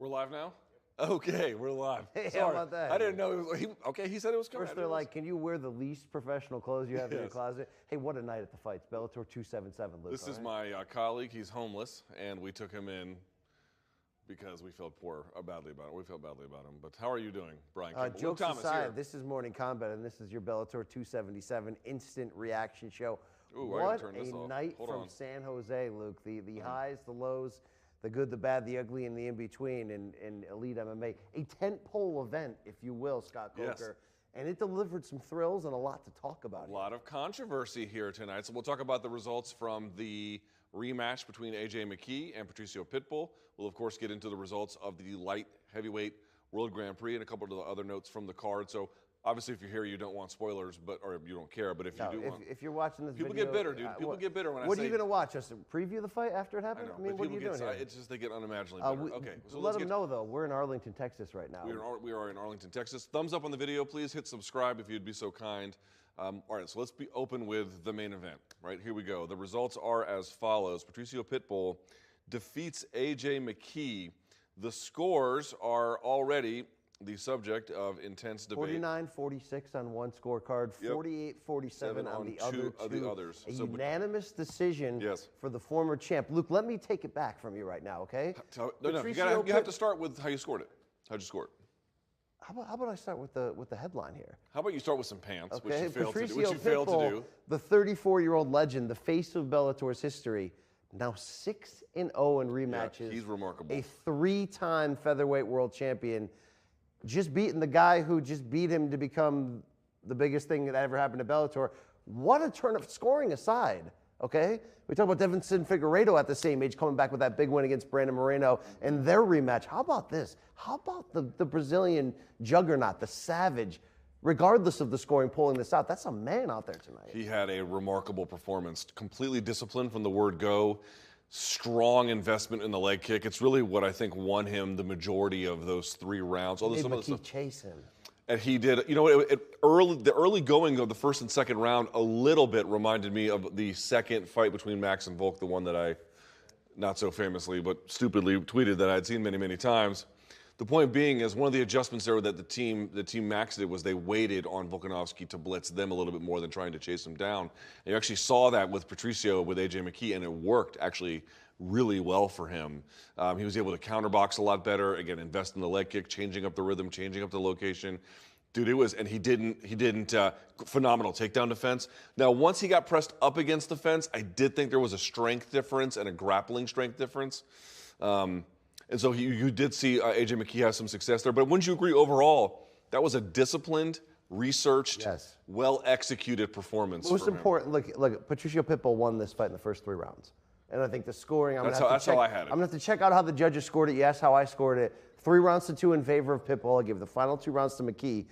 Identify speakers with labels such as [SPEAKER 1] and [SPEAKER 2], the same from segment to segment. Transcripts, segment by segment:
[SPEAKER 1] We're live now? Okay, we're live.
[SPEAKER 2] Hey,
[SPEAKER 1] Sorry.
[SPEAKER 2] how about that?
[SPEAKER 1] I didn't know. He said it was coming.
[SPEAKER 2] First, they're like, can you wear the least professional clothes you have in your closet? Hey, what a night at the fights. Bellator 277, Luke.
[SPEAKER 1] This is my colleague. He's homeless, and we took him in because we felt badly about it. We felt badly about him. But how are you doing, Brian Campbell?
[SPEAKER 2] Jokes aside, this is Morning Combat, and this is your Bellator 277 instant reaction show.
[SPEAKER 1] Ooh,
[SPEAKER 2] what a night from San Jose, Luke. The highs, the lows, the good, the bad, the ugly, and the in-between in Elite MMA. A tentpole event, if you will, Scott Coker.
[SPEAKER 1] Yes.
[SPEAKER 2] And it delivered some thrills and a lot to talk about.
[SPEAKER 1] A lot of controversy here tonight. So we'll talk about the results from the rematch between AJ McKee and Patricio Pitbull. We'll, of course, get into the results of the light heavyweight World Grand Prix and a couple of the other notes from the card. So obviously, if you're here, you don't want spoilers, or you don't care. But if you do want,
[SPEAKER 2] if you're watching this
[SPEAKER 1] people
[SPEAKER 2] video,
[SPEAKER 1] get bitter, dude. People get bitter when I say.
[SPEAKER 2] What are you going to watch? Us preview the fight after it happened?
[SPEAKER 1] I know,
[SPEAKER 2] what are you doing here?
[SPEAKER 1] It's just they get unimaginably bitter. Okay, so
[SPEAKER 2] let them know though. We're in Arlington, Texas, right now.
[SPEAKER 1] We are in Arlington, Texas. Thumbs up on the video, please. Hit subscribe if you'd be so kind. All right, so let's be open with the main event. Right, here we go. The results are as follows: Patricio Pitbull defeats AJ McKee. The scores are already the subject of intense debate.
[SPEAKER 2] 49-46 on one scorecard, 48-47 on the other two.
[SPEAKER 1] Others.
[SPEAKER 2] A unanimous decision for the former champ. Luke, let me take it back from you right now, okay?
[SPEAKER 1] You have to start with how you scored it. How'd you score it?
[SPEAKER 2] How about I start with the headline here?
[SPEAKER 1] How about you start with some pants,
[SPEAKER 2] okay.
[SPEAKER 1] which you failed to do.
[SPEAKER 2] The 34-year-old legend, the face of Bellator's history, now 6-0 in rematches.
[SPEAKER 1] Yeah, he's remarkable.
[SPEAKER 2] A 3-time featherweight world champion. Just beating the guy who just beat him to become the biggest thing that ever happened to Bellator. What a turn of scoring aside, okay? We talk about Devinson Figueiredo at the same age coming back with that big win against Brandon Moreno and their rematch. How about this? How about the Brazilian juggernaut, the Savage, regardless of the scoring, pulling this out? That's a man out there tonight.
[SPEAKER 1] He had a remarkable performance, completely disciplined from the word go. Strong investment in the leg kick. It's really what I think won him the majority of those 3 rounds.
[SPEAKER 2] Although some of the stuff, chase him.
[SPEAKER 1] And he did. You know, the early going of the first and second round a little bit reminded me of the second fight between Max and Volk, the one that I, not so famously but stupidly tweeted that I'd seen many, many times. The point being is one of the adjustments there that the team Max did was they waited on Volkanovski to blitz them a little bit more than trying to chase him down. And you actually saw that with Patricio, with AJ McKee, and it worked actually really well for him. He was able to counterbox a lot better, again, invest in the leg kick, changing up the rhythm, changing up the location. Dude, he didn't phenomenal takedown defense. Now, once he got pressed up against the fence, I did think there was a strength difference and a grappling strength difference. And so you did see AJ McKee have some success there. But wouldn't you agree overall, that was a disciplined, researched, well-executed performance
[SPEAKER 2] Most important, look, Patricio Pitbull won this fight in the first 3 rounds. And I think the scoring,
[SPEAKER 1] that's how I had it.
[SPEAKER 2] I'm going to have to check out how the judges scored it. You asked how I scored it. 3 rounds to 2 in favor of Pitbull. I give the final 2 rounds to McKee.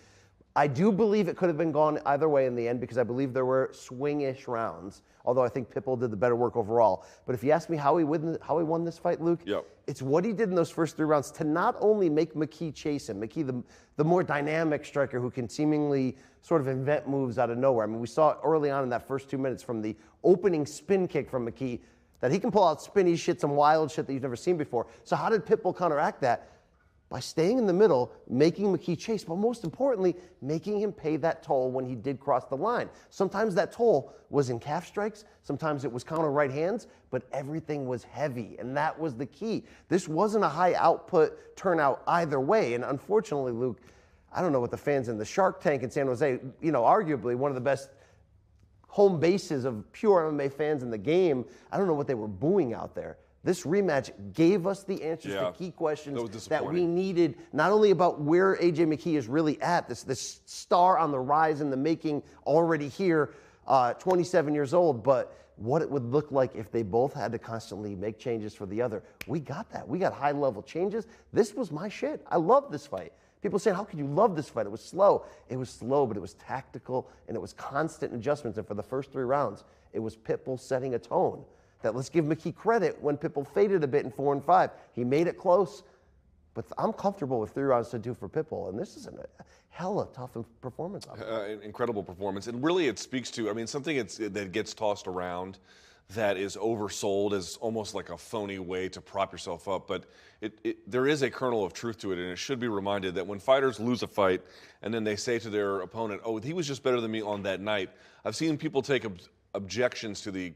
[SPEAKER 2] I do believe it could have been gone either way in the end because I believe there were swing-ish rounds, although I think Pitbull did the better work overall. But if you ask me how he won this fight, Luke, it's what he did in those first 3 rounds to not only make McKee chase him, McKee, the more dynamic striker who can seemingly sort of invent moves out of nowhere. I mean, we saw it early on in that first 2 minutes from the opening spin kick from McKee that he can pull out spinny shit, some wild shit that you've never seen before. So how did Pitbull counteract that? By staying in the middle, making McKee chase, but most importantly, making him pay that toll when he did cross the line. Sometimes that toll was in calf strikes, sometimes it was counter right hands, but everything was heavy, and that was the key. This wasn't a high output turnout either way, and unfortunately, Luke, I don't know what the fans in the Shark Tank in San Jose, you know, arguably one of the best home bases of pure MMA fans in the game, I don't know what they were booing out there. This rematch gave us the answers to key questions that we needed, not only about where AJ McKee is really at, this star on the rise in the making, already here, 27 years old, but what it would look like if they both had to constantly make changes for the other. We got that. We got high-level changes. This was my shit. I love this fight. People saying, how could you love this fight? It was slow. It was slow, but it was tactical, and it was constant adjustments. And for the first 3 rounds, it was Pitbull setting a tone. That let's give McKee credit when Pitbull faded a bit in 4 and 5. He made it close, but I'm comfortable with 3 rounds to 2 for Pitbull, and this is a hella tough performance.
[SPEAKER 1] Incredible performance, and really it speaks to, I mean, something that gets tossed around that is oversold as almost like a phony way to prop yourself up. But there is a kernel of truth to it, and it should be reminded that when fighters lose a fight and then they say to their opponent, oh, he was just better than me on that night, I've seen people take objections to the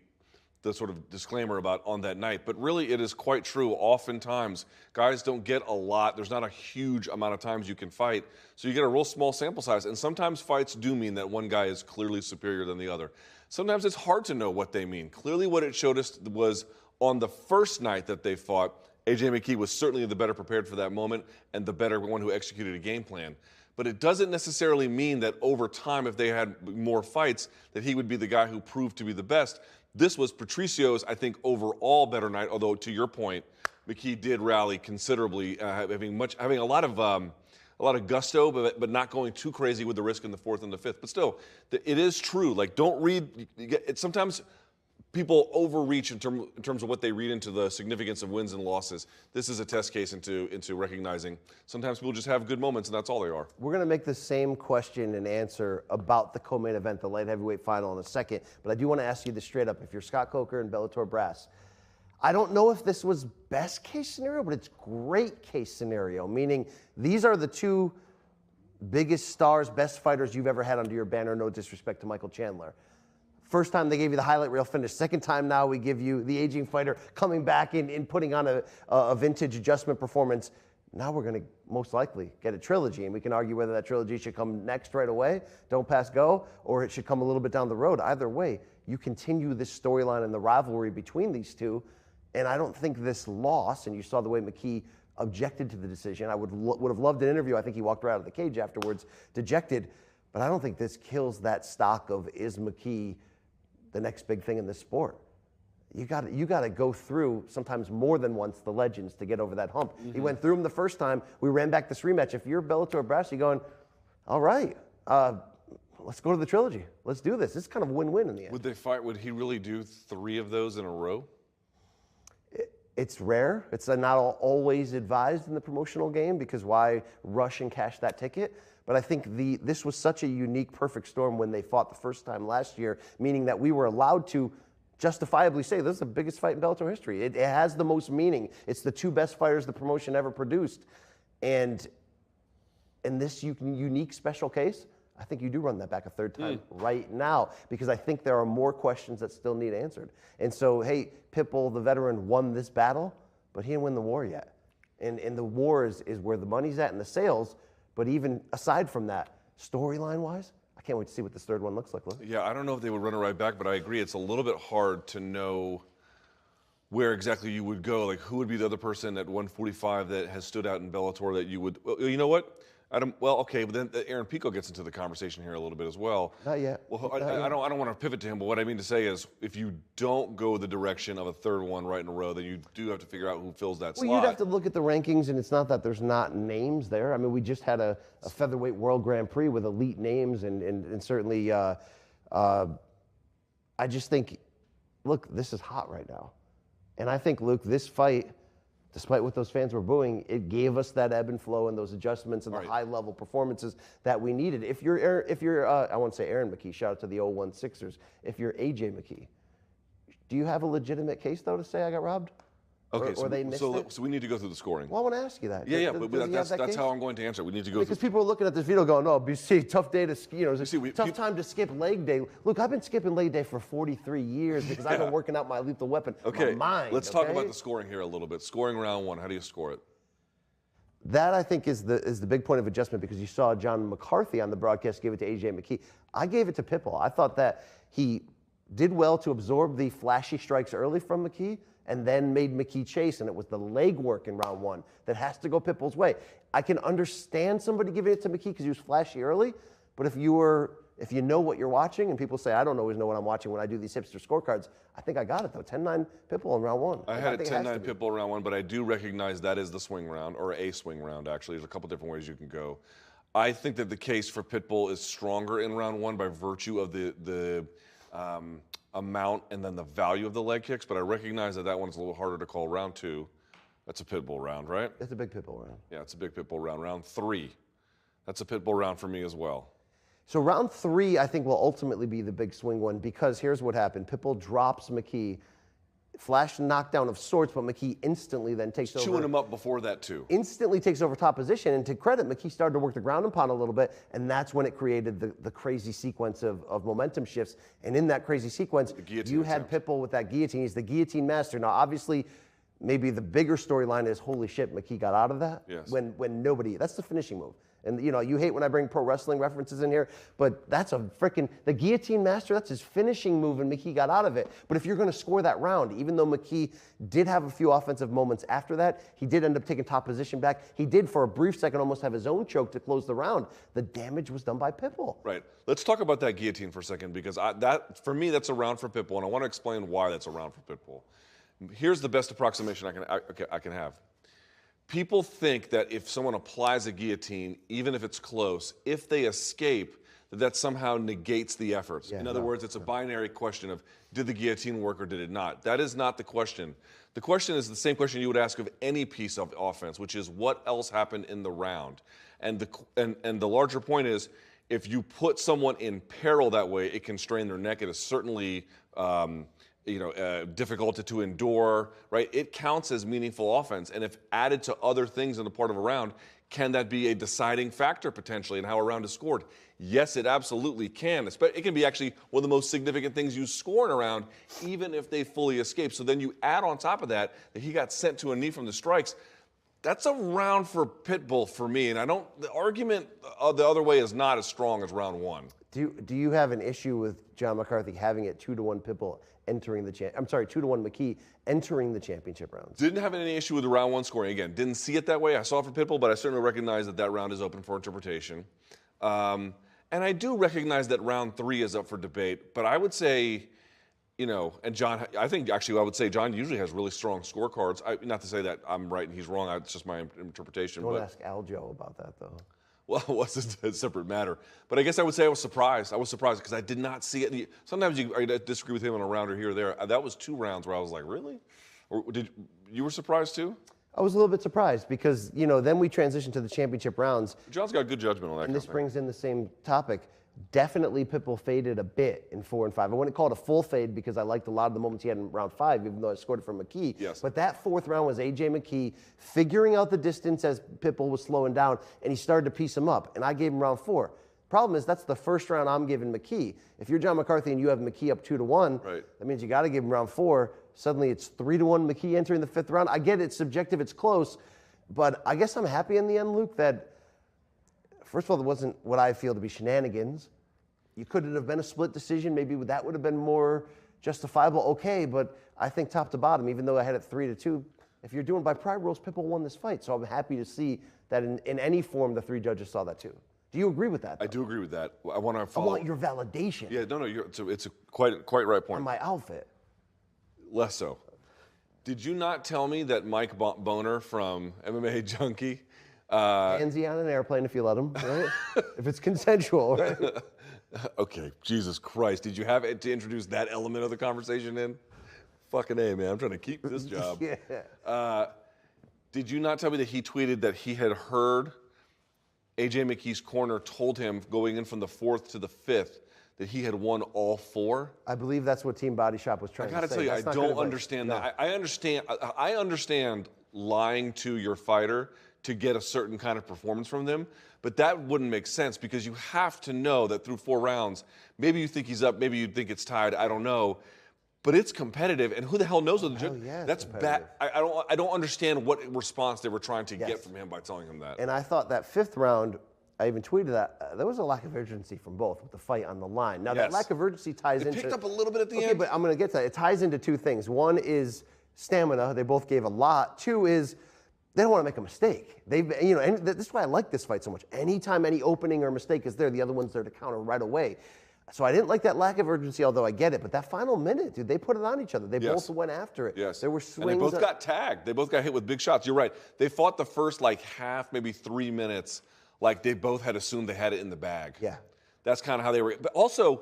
[SPEAKER 1] sort of disclaimer about on that night. But really, it is quite true. Oftentimes, guys don't get a lot. There's not a huge amount of times you can fight. So you get a real small sample size. And sometimes fights do mean that one guy is clearly superior than the other. Sometimes it's hard to know what they mean. Clearly, what it showed us was on the first night that they fought, AJ McKee was certainly the better prepared for that moment and the better one who executed a game plan. But it doesn't necessarily mean that over time, if they had more fights, that he would be the guy who proved to be the best. This was Patricio's, I think, overall better night, although to your point, McKee did rally considerably, having a lot of gusto, but not going too crazy with the risk in the fourth and the fifth. But still, it is true. Like, don't read. Sometimes people overreach in terms of what they read into the significance of wins and losses. This is a test case into recognizing sometimes people just have good moments, and that's all they are.
[SPEAKER 2] We're going to make the same question and answer about the co-main event, the light heavyweight final, in a second. But I do want to ask you this straight up. If you're Scott Coker and Bellator Brass, I don't know if this was best case scenario, but it's great case scenario, meaning these are the two biggest stars, best fighters you've ever had under your banner, no disrespect to Michael Chandler. First time they gave you the highlight reel finish. Second time now we give you the aging fighter coming back and putting on a vintage adjustment performance. Now we're going to most likely get a trilogy, and we can argue whether that trilogy should come next right away, don't pass go, or it should come a little bit down the road. Either way, you continue this storyline and the rivalry between these two, and I don't think this loss, and you saw the way McKee objected to the decision. I would have loved an interview. I think he walked right out of the cage afterwards, dejected, but I don't think this kills that stock of is McKee the next big thing in this sport. You got to go through sometimes more than once the legends to get over that hump. Mm-hmm. He went through them the first time. We ran back this rematch. If you're Bellator Brass, you're going, all right, let's go to the trilogy. Let's do this. It's kind of a win-win in the end.
[SPEAKER 1] Would he really do 3 of those in a row?
[SPEAKER 2] It's rare. It's not always advised in the promotional game because why rush and cash that ticket? But I think this was such a unique, perfect storm when they fought the first time last year, meaning that we were allowed to justifiably say this is the biggest fight in Bellator history. It has the most meaning. It's the 2 best fighters the promotion ever produced. And in this unique special case, I think you do run that back a third time right now because I think there are more questions that still need answered. And so, hey, Pitbull, the veteran, won this battle, but he didn't win the war yet. And the war is where the money's at and the sales. But even aside from that, storyline-wise, I can't wait to see what this third one looks like.
[SPEAKER 1] Yeah, I don't know if they would run it right back, but I agree. It's a little bit hard to know where exactly you would go. Like, who would be the other person at 145 that has stood out in Bellator that you would... Well, you know what? Okay, but then Aaron Pico gets into the conversation here a little bit as well.
[SPEAKER 2] Not yet.
[SPEAKER 1] Well, I don't want to pivot to him, but what I mean to say is if you don't go the direction of a third one right in a row, then you do have to figure out who fills that slot.
[SPEAKER 2] Well, you'd have to look at the rankings, and it's not that there's not names there. I mean, we just had a featherweight World Grand Prix with elite names, and certainly I just think, look, this is hot right now. And I think, Luke, this fight, despite what those fans were booing, it gave us that ebb and flow and those adjustments and the high-level performances that we needed. If you're I won't say Aaron McKee, shout out to the 01 Sixers. If you're AJ McKee, do you have a legitimate case, though, to say I got robbed?
[SPEAKER 1] Okay,
[SPEAKER 2] or they missed it?
[SPEAKER 1] So we need to go through the scoring.
[SPEAKER 2] Well, I want to ask you that.
[SPEAKER 1] Yeah, but that's how I'm going to answer it. We need to go
[SPEAKER 2] because people are looking at this video going, "Oh, BC, tough day to ski. Tough time to skip leg day." Look, I've been skipping leg day for 43 years because I've been working out my lethal weapon.
[SPEAKER 1] Okay,
[SPEAKER 2] my mind.
[SPEAKER 1] Let's talk about the scoring here a little bit. Scoring round 1. How do you score it?
[SPEAKER 2] That, I think, is the big point of adjustment because you saw John McCarthy on the broadcast give it to AJ McKee. I gave it to Pitbull. I thought that he did well to absorb the flashy strikes early from McKee and then made McKee chase, and it was the leg work in round 1 that has to go Pitbull's way. I can understand somebody giving it to McKee because he was flashy early, but if you know what you're watching, and people say, I don't always know what I'm watching when I do these hipster scorecards, I think I got it, though. 10-9 Pitbull in round 1.
[SPEAKER 1] I had it 10-9 Pitbull round 1, but I do recognize that is the swing round, or a swing round, actually. There's a couple different ways you can go. I think that the case for Pitbull is stronger in round 1 by virtue of the amount and then the value of the leg kicks, but I recognize that one's a little harder to call. Round 2, that's a Pitbull round, right?
[SPEAKER 2] It's a big Pitbull round.
[SPEAKER 1] Yeah, it's a big Pitbull round. Round 3, that's a Pitbull round for me as well.
[SPEAKER 2] So round 3, I think, will ultimately be the big swing one because here's what happened. Pitbull drops McKee flash knockdown of sorts, but McKee instantly then takes over.
[SPEAKER 1] Chewing him up before that, too.
[SPEAKER 2] Instantly takes over top position. And to credit, McKee started to work the ground and pound a little bit, and that's when it created the crazy sequence of momentum shifts. And in that crazy sequence, you had Pitbull with that guillotine. He's the guillotine master. Now, obviously, maybe the bigger storyline is, holy shit, McKee got out of that.
[SPEAKER 1] Yes.
[SPEAKER 2] When nobody, that's the finishing move. And you hate when I bring pro wrestling references in here, but that's the guillotine master, that's his finishing move, and McKee got out of it. But if you're going to score that round, even though McKee did have a few offensive moments after that, he did end up taking top position back. He did, for a brief second, almost have his own choke to close the round. The damage was done by Pitbull.
[SPEAKER 1] Right. Let's talk about that guillotine for a second, because for me, that's a round for Pitbull, and I want to explain why that's a round for Pitbull. Here's the best approximation I can have. People think that if someone applies a guillotine, even if it's close, if they escape, that somehow negates the efforts. In other words, it's a binary question of, did the guillotine work or did it not? That is not the question. The question is the same question you would ask of any piece of offense, which is, what else happened in the round? And the larger point is, if you put someone in peril that way, it can strain their neck. It is certainly difficult to endure, right? It counts as meaningful offense. And if added to other things in the part of a round, can that be a deciding factor potentially in how a round is scored? Yes, it absolutely can. It can be actually one of the most significant things you score in a round, even if they fully escape. So then you add on top of that he got sent to a knee from the strikes. That's a round for Pitbull for me. And the argument the other way is not as strong as round one.
[SPEAKER 2] Do you have an issue with John McCarthy having it 2-1 Pitbull entering the 2-1 McKee entering the championship rounds?
[SPEAKER 1] Didn't have any issue with the round one scoring. Again, didn't see it that way. I saw it for Pitbull, but I certainly recognize that round is open for interpretation. And I do recognize that round three is up for debate. But I would say, and John, I would say John usually has really strong scorecards. Not to say that I'm right and he's wrong. It's just my interpretation.
[SPEAKER 2] Don't ask Aljo about that, though.
[SPEAKER 1] Well, what's a separate matter? But I guess I would say I was surprised. I was surprised because I did not see it. Sometimes I disagree with him on a round or here or there. That was 2 rounds where I was like, really? Or you were surprised too?
[SPEAKER 2] I was a little bit surprised because, then we transitioned to the championship rounds.
[SPEAKER 1] John's got good judgment on that.
[SPEAKER 2] And this brings in the same topic. Definitely Pitbull faded a bit in 4 and 5. I wouldn't call it a full fade because I liked a lot of the moments he had in round 5, even though I scored it from McKee.
[SPEAKER 1] Yes.
[SPEAKER 2] But that 4th round was AJ McKee figuring out the distance as Pitbull was slowing down, and he started to piece him up. And I gave him round 4. Problem is, that's the first round I'm giving McKee. If you're John McCarthy and you have McKee up 2-1,
[SPEAKER 1] right, that
[SPEAKER 2] means you got to give him round 4. Suddenly it's 3-1 McKee entering the 5th round. I get it's subjective, it's close, but I guess I'm happy in the end, Luke, that first of all, there wasn't what I feel to be shenanigans. You could have been a split decision. Maybe that would have been more justifiable. Okay, but I think top to bottom, even though I had it 3-2, if you're doing by pride rules, Pitbull won this fight. So I'm happy to see that in any form, the 3 judges saw that too. Do you agree with that, though?
[SPEAKER 1] I do agree with that. I want to follow.
[SPEAKER 2] I want your validation.
[SPEAKER 1] Yeah, no, it's a quite right point.
[SPEAKER 2] On my outfit.
[SPEAKER 1] Less so. Did you not tell me that Mike Boner from MMA Junkie?
[SPEAKER 2] Handsy on an airplane if you let him, right? If it's consensual, right?
[SPEAKER 1] Okay, Jesus Christ. Did you have it to introduce that element of the conversation in? Fucking A, man. I'm trying to keep this job.
[SPEAKER 2] Yeah.
[SPEAKER 1] Did you not tell me that he tweeted that he had heard AJ McKee's corner told him going in from the 4th to the 5th that he had won all 4?
[SPEAKER 2] I believe that's what Team Body Shop was trying to say.
[SPEAKER 1] I gotta tell you, I don't understand that. I understand lying to your fighter to get a certain kind of performance from them, but that wouldn't make sense because you have to know that through 4 rounds, maybe you think he's up, maybe you think it's tied, I don't know, but it's competitive, and who the hell knows what the judge?
[SPEAKER 2] Yeah,
[SPEAKER 1] that's bad. I don't understand what response they were trying to get from him by telling him that.
[SPEAKER 2] And I thought that 5th round, I even tweeted that, there was a lack of urgency from both with the fight on the line. Now, that lack of urgency ties into...
[SPEAKER 1] It picked up a little bit at the end.
[SPEAKER 2] Okay, but I'm going to get to that. It ties into 2 things. One is stamina. They both gave a lot. 2 is they don't want to make a mistake. And this is why I like this fight so much. Anytime any opening or mistake is there, the other one's there to counter right away. So I didn't like that lack of urgency, although I get it. But that final minute, dude, they put it on each other. They both went after it.
[SPEAKER 1] Yes.
[SPEAKER 2] There were swings.
[SPEAKER 1] And they both got tagged. They both got hit with big shots. You're right. They fought the first half, maybe 3 minutes, like they both had assumed they had it in the bag.
[SPEAKER 2] Yeah.
[SPEAKER 1] That's kind of how they were. But also,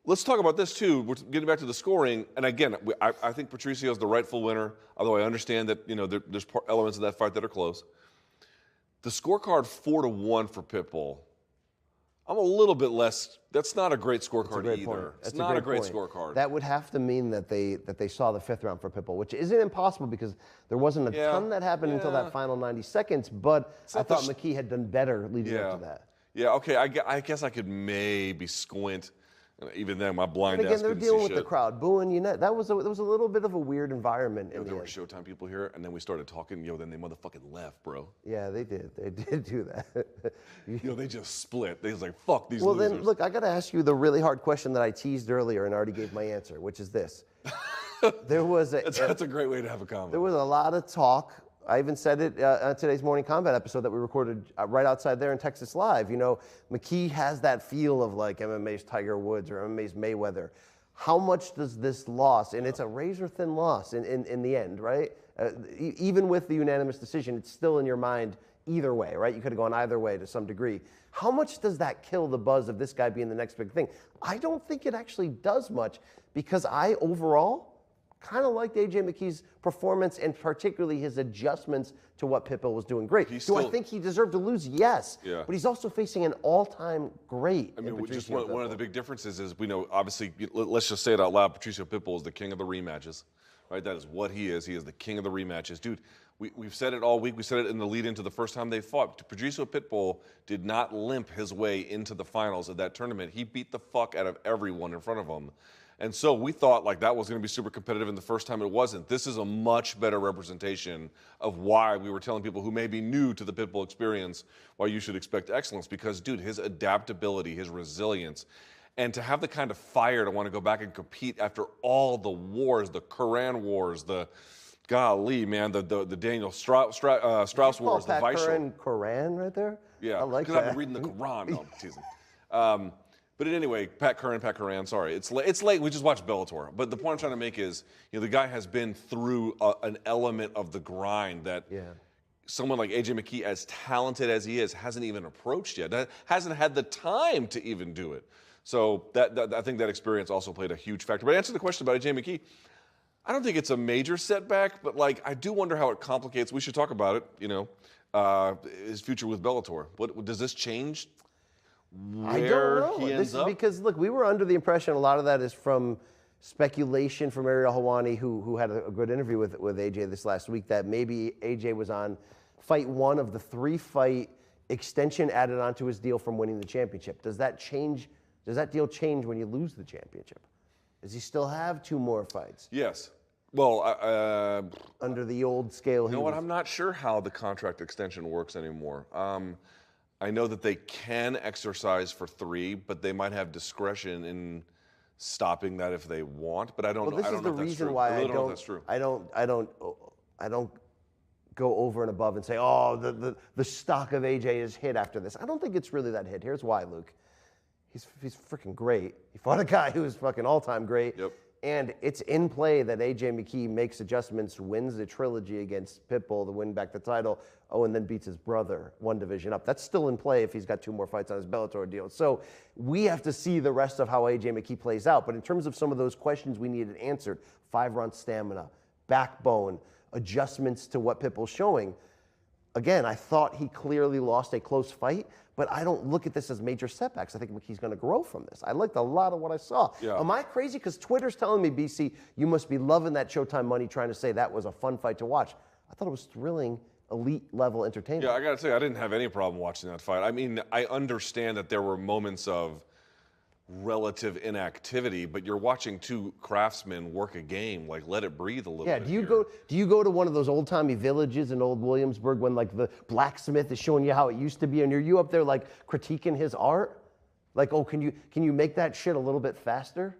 [SPEAKER 1] let's talk about this too. We're getting back to the scoring. And again, I think Patricio is the rightful winner, although I understand that there's elements of that fight that are close. The scorecard 4-1 for Pitbull. I'm a little bit less. That's not a great scorecard
[SPEAKER 2] Great
[SPEAKER 1] either.
[SPEAKER 2] point.
[SPEAKER 1] It's
[SPEAKER 2] That's
[SPEAKER 1] not a great
[SPEAKER 2] point.
[SPEAKER 1] scorecard.
[SPEAKER 2] That would have to mean that they saw the 5th round for Pitbull, which isn't impossible because there wasn't a ton that happened until that final 90 seconds. But I thought McKee had done better leading up to that.
[SPEAKER 1] Yeah, okay. I guess I could maybe squint. Even then, my blind
[SPEAKER 2] And
[SPEAKER 1] ass
[SPEAKER 2] again, they're
[SPEAKER 1] couldn't
[SPEAKER 2] dealing
[SPEAKER 1] see
[SPEAKER 2] with the
[SPEAKER 1] shit.
[SPEAKER 2] crowd booing. There was a little bit of a weird environment.
[SPEAKER 1] There were Showtime people here, and then we started talking. Then they motherfucking left, bro.
[SPEAKER 2] Yeah, they did. They did do that.
[SPEAKER 1] They just split. They was like, fuck these
[SPEAKER 2] Well,
[SPEAKER 1] losers.
[SPEAKER 2] then, look, I got to ask you the really hard question that I teased earlier and already gave my answer, which is this. There was
[SPEAKER 1] That's a great way to have a comment.
[SPEAKER 2] There was a lot of talk. I even said it on today's Morning Kombat episode that we recorded right outside there in Texas Live. McKee has that feel of like MMA's Tiger Woods or MMA's Mayweather. How much does this loss, and it's a razor-thin loss in the end, right? Even with the unanimous decision, it's still in your mind either way, right? You could have gone either way to some degree. How much does that kill the buzz of this guy being the next big thing? I don't think it actually does much because I overall kind of liked AJ McKee's performance and particularly his adjustments to what Pitbull was doing great. Do I think he deserved to lose? Yes.
[SPEAKER 1] Yeah.
[SPEAKER 2] But he's also facing an all-time great.
[SPEAKER 1] I mean, just one of the big differences is we know, obviously, let's just say it out loud, Patricio Pitbull is the king of the rematches, right? That is what he is. He is the king of the rematches. Dude, we've said it all week. We said it in the lead into the first time they fought. Patricio Pitbull did not limp his way into the finals of that tournament. He beat the fuck out of everyone in front of him. And so we thought like that was going to be super competitive, and the first time it wasn't. This is a much better representation of why we were telling people who may be new to the Pitbull experience why you should expect excellence. Because, dude, his adaptability, his resilience, and to have the kind of fire to want to go back and compete after all the wars, the Koran wars, the golly, man, the Daniel Strauss wars, the Weishel.
[SPEAKER 2] Koran right there?
[SPEAKER 1] Yeah,
[SPEAKER 2] I like that.
[SPEAKER 1] because I've been reading the Quran. No, I'm teasing. But anyway, Pat Curran, sorry. It's late. We just watched Bellator. But the point I'm trying to make is, the guy has been through an element of the grind that someone like AJ McKee, as talented as he is, hasn't even approached yet. That hasn't had the time to even do it. So I think that experience also played a huge factor. But to answer the question about AJ McKee, I don't think it's a major setback, but I do wonder how it complicates. We should talk about it. His future with Bellator. What does this change?
[SPEAKER 2] I don't know. This is because, look, we were under the impression a lot of that is from speculation from Ariel Helwani, who had a good interview with AJ this last week, that maybe AJ was on fight 1 of the 3-fight extension added onto his deal from winning the championship. Does that change? Does that deal change when you lose the championship? Does he still have 2 more fights?
[SPEAKER 1] Yes. Well,
[SPEAKER 2] under the old scale.
[SPEAKER 1] You know what? I'm not sure how the contract extension works anymore. I know that they can exercise for 3, but they might have discretion in stopping that if they want. But I don't know.
[SPEAKER 2] This
[SPEAKER 1] I don't
[SPEAKER 2] is
[SPEAKER 1] know
[SPEAKER 2] the
[SPEAKER 1] if that's
[SPEAKER 2] reason
[SPEAKER 1] true.
[SPEAKER 2] why
[SPEAKER 1] I really don't know if that's true.
[SPEAKER 2] I don't go over and above and say, oh, the stock of AJ is hit after this. I don't think it's really that hit. Here's why, Luke. He's freaking great. He fought a guy who was fucking all-time great.
[SPEAKER 1] Yep.
[SPEAKER 2] And it's in play that AJ McKee makes adjustments, wins the trilogy against Pitbull to win back the title, and then beats his brother 1 division up. That's still in play if he's got 2 more fights on his Bellator deal. So we have to see the rest of how AJ McKee plays out. But in terms of some of those questions we needed answered, 5-round stamina, backbone, adjustments to what Pitbull's showing, again, I thought he clearly lost a close fight, but I don't look at this as major setbacks. I think McKee's going to grow from this. I liked a lot of what I saw.
[SPEAKER 1] Yeah.
[SPEAKER 2] Am I crazy? Because Twitter's telling me, BC, you must be loving that Showtime money, trying to say that was a fun fight to watch. I thought it was thrilling, elite-level entertainment.
[SPEAKER 1] Yeah, I got to say, I didn't have any problem watching that fight. I mean, I understand that there were moments of relative inactivity, but you're watching 2 craftsmen work a game. Let it breathe a little bit.
[SPEAKER 2] Yeah, do you go to one of those old-timey villages in Old Williamsburg when the blacksmith is showing you how it used to be, and are you up there critiquing his art? Can you make that shit a little bit faster?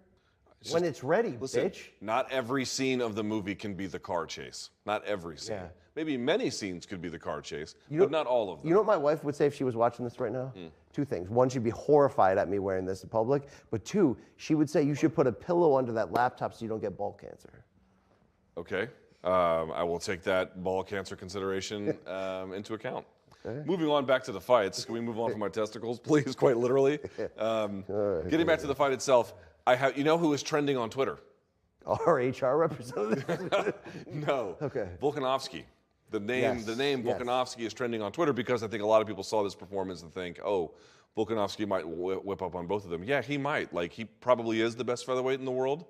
[SPEAKER 2] When it's ready,
[SPEAKER 1] listen,
[SPEAKER 2] bitch.
[SPEAKER 1] Not every scene of the movie can be the car chase. Not every scene.
[SPEAKER 2] Yeah.
[SPEAKER 1] Maybe many scenes could be the car chase, but not all of them.
[SPEAKER 2] You know what my wife would say if she was watching this right now? 2 things. 1, she'd be horrified at me wearing this in public. But 2, she would say you should put a pillow under that laptop so you don't get ball cancer.
[SPEAKER 1] Okay. I will take that ball cancer consideration into account. Okay. Moving on back to the fights. Can we move on from my testicles, please? Quite literally. Getting back to the fight itself, you know who is trending on Twitter?
[SPEAKER 2] Our HR representative?
[SPEAKER 1] No.
[SPEAKER 2] Okay.
[SPEAKER 1] Volkanovski. The name Volkanovski is trending on Twitter because I think a lot of people saw this performance and think, oh, Volkanovski might whip up on both of them. Yeah, he might. Like, he probably is the best featherweight in the world.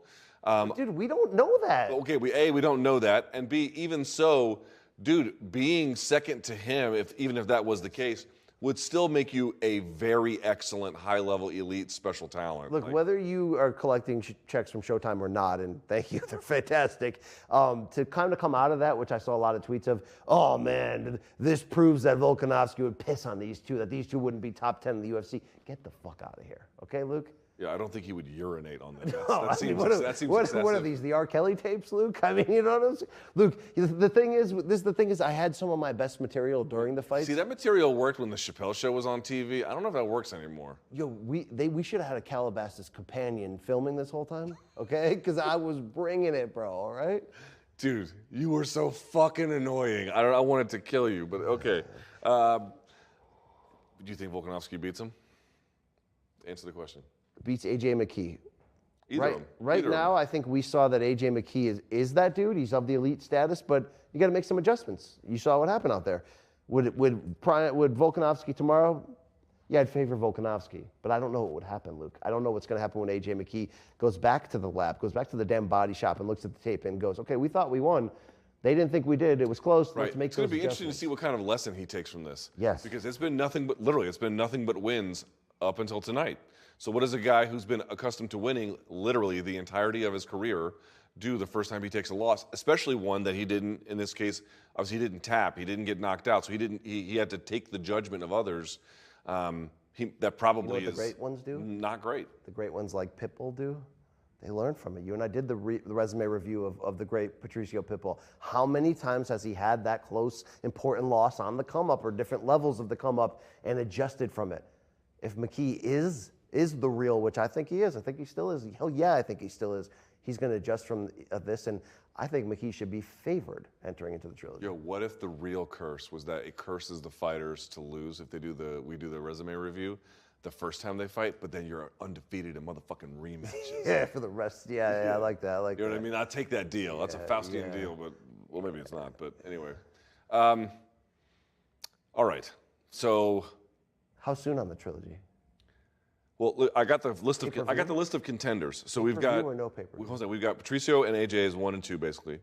[SPEAKER 2] Dude, we don't know that.
[SPEAKER 1] Okay, we don't know that, and B, even so, dude, being second to him, even if that was the case, would still make you a very excellent, high-level, elite special talent.
[SPEAKER 2] Look, whether you are collecting checks from Showtime or not, and thank you, they're fantastic, to kind of come out of that, which I saw a lot of tweets of, oh man, this proves that Volkanovski would piss on these two, that these two wouldn't be top 10 in the UFC. Get the fuck out of here, okay, Luke?
[SPEAKER 1] Yeah, I don't think he would urinate on that.
[SPEAKER 2] No,
[SPEAKER 1] That seems excessive.
[SPEAKER 2] What are these, the R. Kelly tapes, Luke? I mean, you know what I'm saying? Luke, the thing is, I had some of my best material during the fight.
[SPEAKER 1] See, that material worked when the Chappelle Show was on TV. I don't know if that works anymore.
[SPEAKER 2] Yo, we should have had a Calabasas companion filming this whole time, okay? Because I was bringing it, bro, all right?
[SPEAKER 1] Dude, you were so fucking annoying. I wanted to kill you, but okay. Do you think Volkanovski beats him? Answer the question.
[SPEAKER 2] Beats AJ McKee.
[SPEAKER 1] Either
[SPEAKER 2] Right now, I think we saw that AJ McKee is that dude. He's of the elite status, but you got to make some adjustments. You saw what happened out there. Would Volkanovski tomorrow? Yeah, I'd favor Volkanovski, but I don't know what would happen, Luke. I don't know what's going to happen when AJ McKee goes back to the lab, goes back to the damn body shop and looks at the tape and goes, okay, we thought we won. They didn't think we did. It was close.
[SPEAKER 1] Right.
[SPEAKER 2] Let's make
[SPEAKER 1] it's going to be
[SPEAKER 2] adjustments.
[SPEAKER 1] interesting to see what kind of lesson he takes from this.
[SPEAKER 2] Yes.
[SPEAKER 1] Because it's been nothing but wins up until tonight. So what does a guy who's been accustomed to winning literally the entirety of his career do the first time he takes a loss, especially one that he didn't, in this case, obviously he didn't tap, he didn't get knocked out, so he had to take the judgment of others. That probably
[SPEAKER 2] you know what the great ones do?
[SPEAKER 1] Not great.
[SPEAKER 2] The great ones like Pitbull do. They learn from it. You and I did the resume review of the great Patricio Pitbull. How many times has he had that close, important loss on the come up or different levels of the come up and adjusted from it? If McKee is the real, which I think he is. I think he still is. Hell yeah, I think he still is. He's going to adjust from this, and I think McKee should be favored entering into the trilogy.
[SPEAKER 1] Yo, what if the real curse was that it curses the fighters to lose if we do the resume review the first time they fight, but then you're undefeated in motherfucking rematches.
[SPEAKER 2] Yeah, for the rest. Yeah, I like that.
[SPEAKER 1] You know what I mean? I'll take that deal. That's a Faustian deal, but well, maybe it's not. But anyway, all right. So,
[SPEAKER 2] how soon on the trilogy?
[SPEAKER 1] Well, look, I got the list of contenders. So we've got
[SPEAKER 2] or no pay-per-view?
[SPEAKER 1] We've got Patricio and AJ as 1 and 2 basically.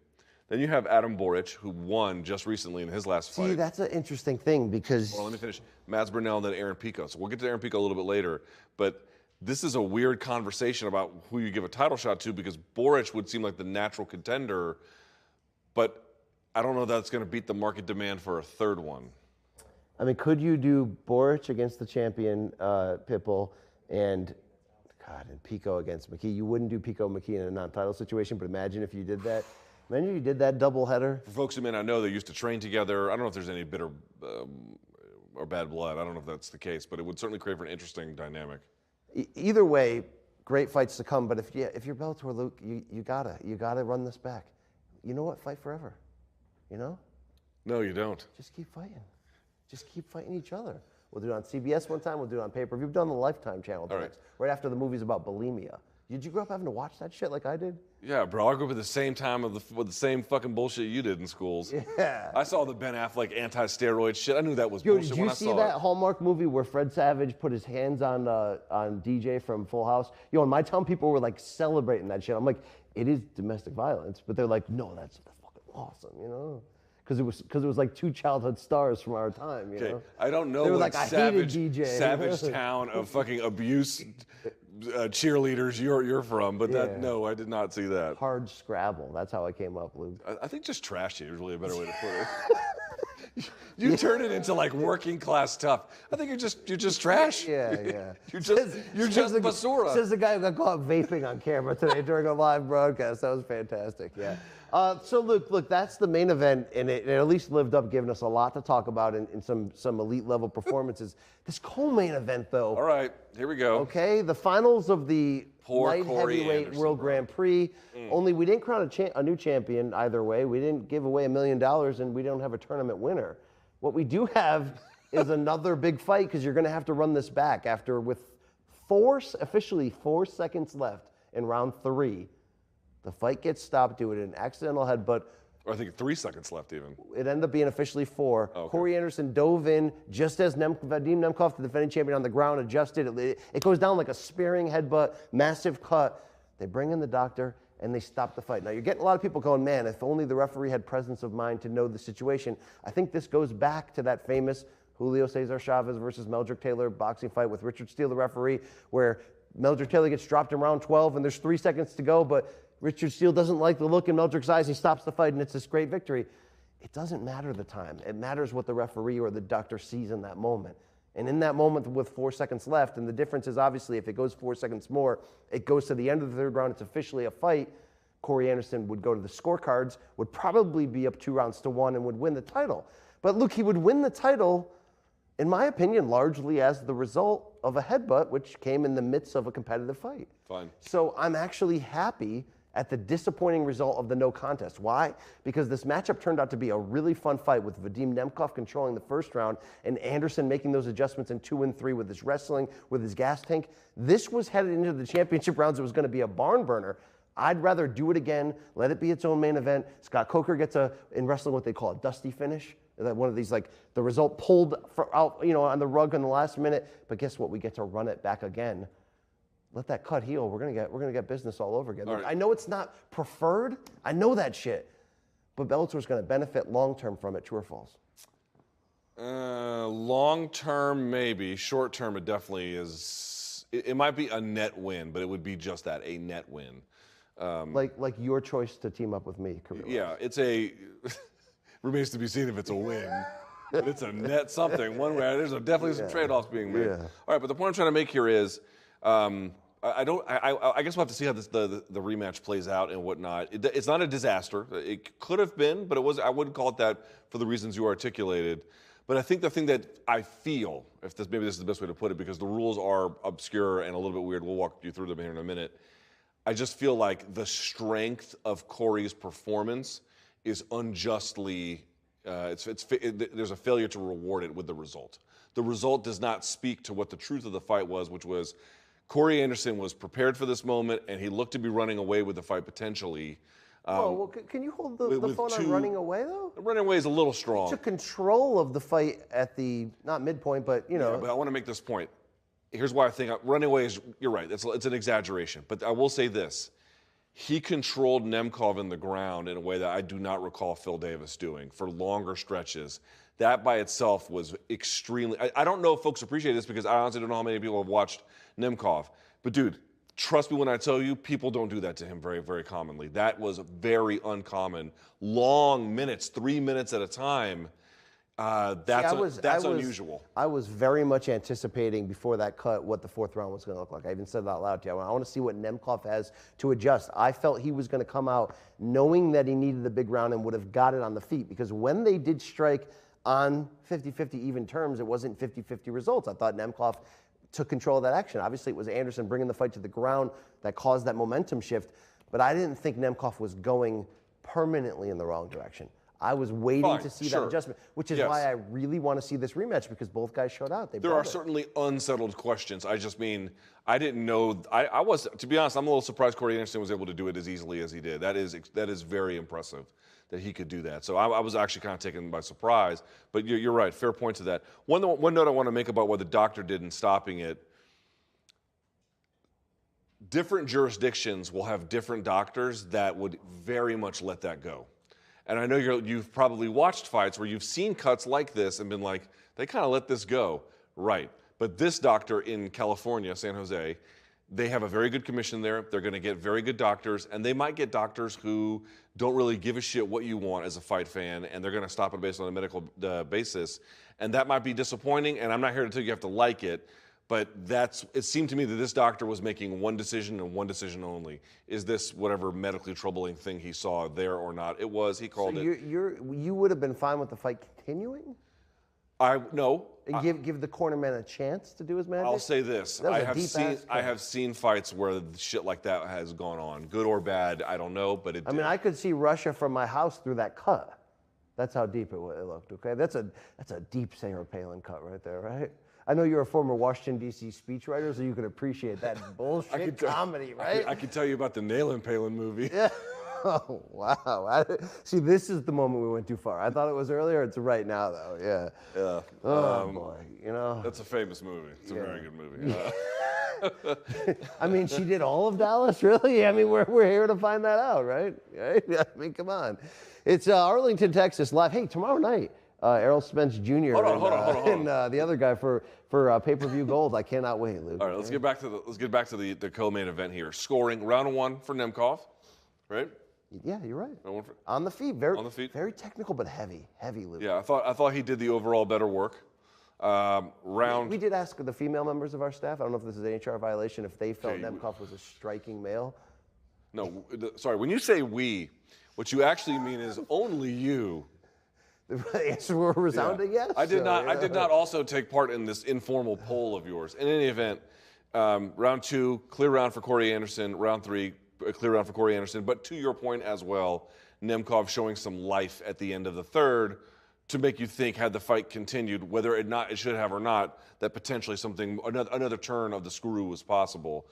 [SPEAKER 1] Then you have Adam Boric, who won just recently in his last fight.
[SPEAKER 2] See, that's an interesting thing because.
[SPEAKER 1] Well, let me finish. Mads Burnell and then Aaron Pico. So we'll get to Aaron Pico a little bit later. But this is a weird conversation about who you give a title shot to because Boric would seem like the natural contender, but I don't know that it's going to beat the market demand for a third one.
[SPEAKER 2] I mean, could you do Boric against the champion Pitbull and Pico against McKee? You wouldn't do Pico McKee in a non-title situation, but imagine if you did that. Imagine you did that doubleheader.
[SPEAKER 1] For folks who may not know, they used to train together. I don't know if there's any bitter or bad blood. I don't know if that's the case, but it would certainly create an interesting dynamic.
[SPEAKER 2] Either way, great fights to come. But if you're Bellator, Luke, you gotta run this back. You know what? Fight forever. You know?
[SPEAKER 1] No, you don't.
[SPEAKER 2] Just keep fighting. Just keep fighting each other. We'll do it on CBS one time. We'll do it on pay-per-view. We've done the Lifetime channel right after the movies about bulimia. Did you grow up having to watch that shit like I did?
[SPEAKER 1] Yeah, bro. I grew up at the same time with the same fucking bullshit you did in schools.
[SPEAKER 2] Yeah.
[SPEAKER 1] I saw the Ben Affleck anti-steroid shit. I knew that was bullshit when I saw it.
[SPEAKER 2] Did you see that Hallmark movie where Fred Savage put his hands on DJ from Full House? Yo, in my town, people were like celebrating that shit. I'm like, it is domestic violence, but they're like, no, that's fucking awesome, you know? Because it was like two childhood stars from our time, you know?
[SPEAKER 1] I don't know what savage town of fucking abuse cheerleaders you're from, but no, I did not see that.
[SPEAKER 2] Hard Scrabble. That's how I came up, Luke.
[SPEAKER 1] I think just trashy is really a better way to put it. You turn it into like working class tough. I think you're just trash.
[SPEAKER 2] Yeah.
[SPEAKER 1] you're just basura.
[SPEAKER 2] Says the guy who got caught vaping on camera today during a live broadcast. That was fantastic. Yeah. So look, that's the main event, and it at least lived up, giving us a lot to talk about in some elite level performances. This co-main event, though.
[SPEAKER 1] All right, here we go.
[SPEAKER 2] Okay, the finals of the light heavyweight World Grand Prix. Only we didn't crown a new champion either way. We didn't give away $1 million, and we don't have a tournament winner. What we do have is another big fight because you're going to have to run this back with officially 4 seconds left in round 3. The fight gets stopped due to an accidental headbutt
[SPEAKER 1] Or I think 3 seconds left even.
[SPEAKER 2] It ended up being officially 4.
[SPEAKER 1] Okay.
[SPEAKER 2] Corey Anderson dove in just as Vadim Nemkov, the defending champion, on the ground, adjusted. It goes down like a spearing headbutt, massive cut. They bring in the doctor, and they stop the fight. Now, you're getting a lot of people going, man, if only the referee had presence of mind to know the situation. I think this goes back to that famous Julio Cesar Chavez versus Meldrick Taylor boxing fight with Richard Steele, the referee, where Meldrick Taylor gets dropped in round 12, and there's 3 seconds to go, but Richard Steele doesn't like the look in Meldrick's eyes. He stops the fight, and it's this great victory. It doesn't matter the time. It matters what the referee or the doctor sees in that moment. And in that moment with 4 seconds left, and the difference is obviously if it goes 4 seconds more, it goes to the end of the 3rd round. It's officially a fight. Corey Anderson would go to the scorecards, would probably be up 2-1, and would win the title. But Luke, he would win the title, in my opinion, largely as the result of a headbutt, which came in the midst of a competitive fight.
[SPEAKER 1] Fine.
[SPEAKER 2] So I'm actually happy at the disappointing result of the no contest. Why? Because this matchup turned out to be a really fun fight with Vadim Nemkov controlling the 1st round and Anderson making those adjustments in 2 and 3 with his wrestling, with his gas tank. This was headed into the championship rounds. It was going to be a barn burner. I'd rather do it again, let it be its own main event. Scott Coker gets in wrestling what they call a dusty finish. One of these, like the result pulled out, on the rug in the last minute. But guess what? We get to run it back again. Let that cut heal. We're gonna get business all over again.
[SPEAKER 1] All right.
[SPEAKER 2] I know it's not preferred. I know that shit. But Bellator's gonna benefit long term from it. True or false?
[SPEAKER 1] Long term, maybe. Short term, it definitely is. It might be a net win, but it would be just that, a net win.
[SPEAKER 2] Like your choice to team up with me, career-wise.
[SPEAKER 1] Yeah, it's a. Remains to be seen if it's a win. But it's a net something. One way, there's definitely some trade-offs being made.
[SPEAKER 2] Yeah.
[SPEAKER 1] All right, but the point I'm trying to make here is, I guess we'll have to see how the rematch plays out and whatnot. It's not a disaster. It could have been, but it was. I wouldn't call it that for the reasons you articulated. But I think the thing that I feel, maybe this is the best way to put it, because the rules are obscure and a little bit weird. We'll walk you through them here in a minute. I just feel like the strength of Corey's performance is unjustly. There's a failure to reward it with the result. The result does not speak to what the truth of the fight was, which was Corey Anderson was prepared for this moment, and he looked to be running away with the fight potentially.
[SPEAKER 2] Can you hold the phone on running away, though?
[SPEAKER 1] Running away is a little strong.
[SPEAKER 2] He took control of the fight at the, not midpoint, but,
[SPEAKER 1] Yeah, but I want to make this point. Here's why I think running away is, you're right, it's an exaggeration. But I will say this. He controlled Nemkov in the ground in a way that I do not recall Phil Davis doing for longer stretches. That by itself was extremely. I don't know if folks appreciate this because I honestly don't know how many people have watched Nemkov. But dude, trust me when I tell you, people don't do that to him very, very commonly. That was very uncommon. Long minutes, 3 minutes at a time. That's unusual.
[SPEAKER 2] I was very much anticipating before that cut what the 4th round was going to look like. I even said that out loud to you. I want to see what Nemkov has to adjust. I felt he was going to come out knowing that he needed the big round and would have got it on the feet, because when they did strike on 50-50 even terms, it wasn't 50-50 results. I thought Nemkov took control of that action. Obviously, it was Anderson bringing the fight to the ground that caused that momentum shift, but I didn't think Nemkov was going permanently in the wrong direction. I was waiting to see that adjustment, which is why I really want to see this rematch, because both guys showed out.
[SPEAKER 1] There are certainly unsettled questions. I just mean, I didn't know. I was, to be honest, I'm a little surprised Corey Anderson was able to do it as easily as he did. That is very impressive that he could do that. So I was actually kind of taken by surprise. But you're right. Fair point to that. One note I want to make about what the doctor did in stopping it. Different jurisdictions will have different doctors that would very much let that go. And I know you've probably watched fights where you've seen cuts like this and been like, they kind of let this go. Right. But this doctor in California, San Jose, they have a very good commission there. They're going to get very good doctors, and they might get doctors who don't really give a shit what you want as a fight fan, and they're going to stop it based on a medical basis. And that might be disappointing, and I'm not here to tell you have to like it. But it seemed to me that this doctor was making one decision and one decision only. Is this whatever medically troubling thing he saw there or not? It was. He called it.
[SPEAKER 2] You would have been fine with the fight continuing?
[SPEAKER 1] No.
[SPEAKER 2] And give the cornerman a chance to do his magic?
[SPEAKER 1] I'll say this. I have seen fights where shit like that has gone on. Good or bad, I don't know, but it did.
[SPEAKER 2] I mean, I could see Russia from my house through that cut. That's how deep it looked, okay? That's a deep Sarah Palin cut right there, right? I know you're a former Washington, D.C. speechwriter, so you can appreciate that bullshit comedy, right?
[SPEAKER 1] I could tell you about the Nailin' Palin movie.
[SPEAKER 2] Yeah. Oh, wow. See, this is the moment we went too far. I thought it was earlier. It's right now, though. Yeah.
[SPEAKER 1] Yeah.
[SPEAKER 2] Oh, boy.
[SPEAKER 1] That's a famous movie. It's a very good movie.
[SPEAKER 2] I mean, she did all of Dallas, really? I mean, we're here to find that out, right? I mean, come on. It's Arlington, Texas, live. Hey, tomorrow night, Errol Spence Jr.
[SPEAKER 1] Hold on.
[SPEAKER 2] and the other guy for pay-per-view gold. I cannot wait, Luke.
[SPEAKER 1] All right, let's get back to the co-main event here. Scoring round one for Nemkov, right?
[SPEAKER 2] Yeah, you're right.
[SPEAKER 1] On
[SPEAKER 2] the feet, very technical, but heavy, Luke.
[SPEAKER 1] Yeah, I thought he did the overall better work.
[SPEAKER 2] We did ask the female members of our staff. I don't know if this is an HR violation. If they felt Nemkov was a striking male.
[SPEAKER 1] No, sorry. When you say we, what you actually mean is only you.
[SPEAKER 2] The answer were resounding yes.
[SPEAKER 1] I did not. I did not also take part in this informal poll of yours. In any event, round two, clear round for Corey Anderson. Round three, a clear round for Corey Anderson. But to your point as well, Nemkov showing some life at the end of the third to make you think, had the fight continued, whether it should have or not, that potentially another turn of the screw was possible.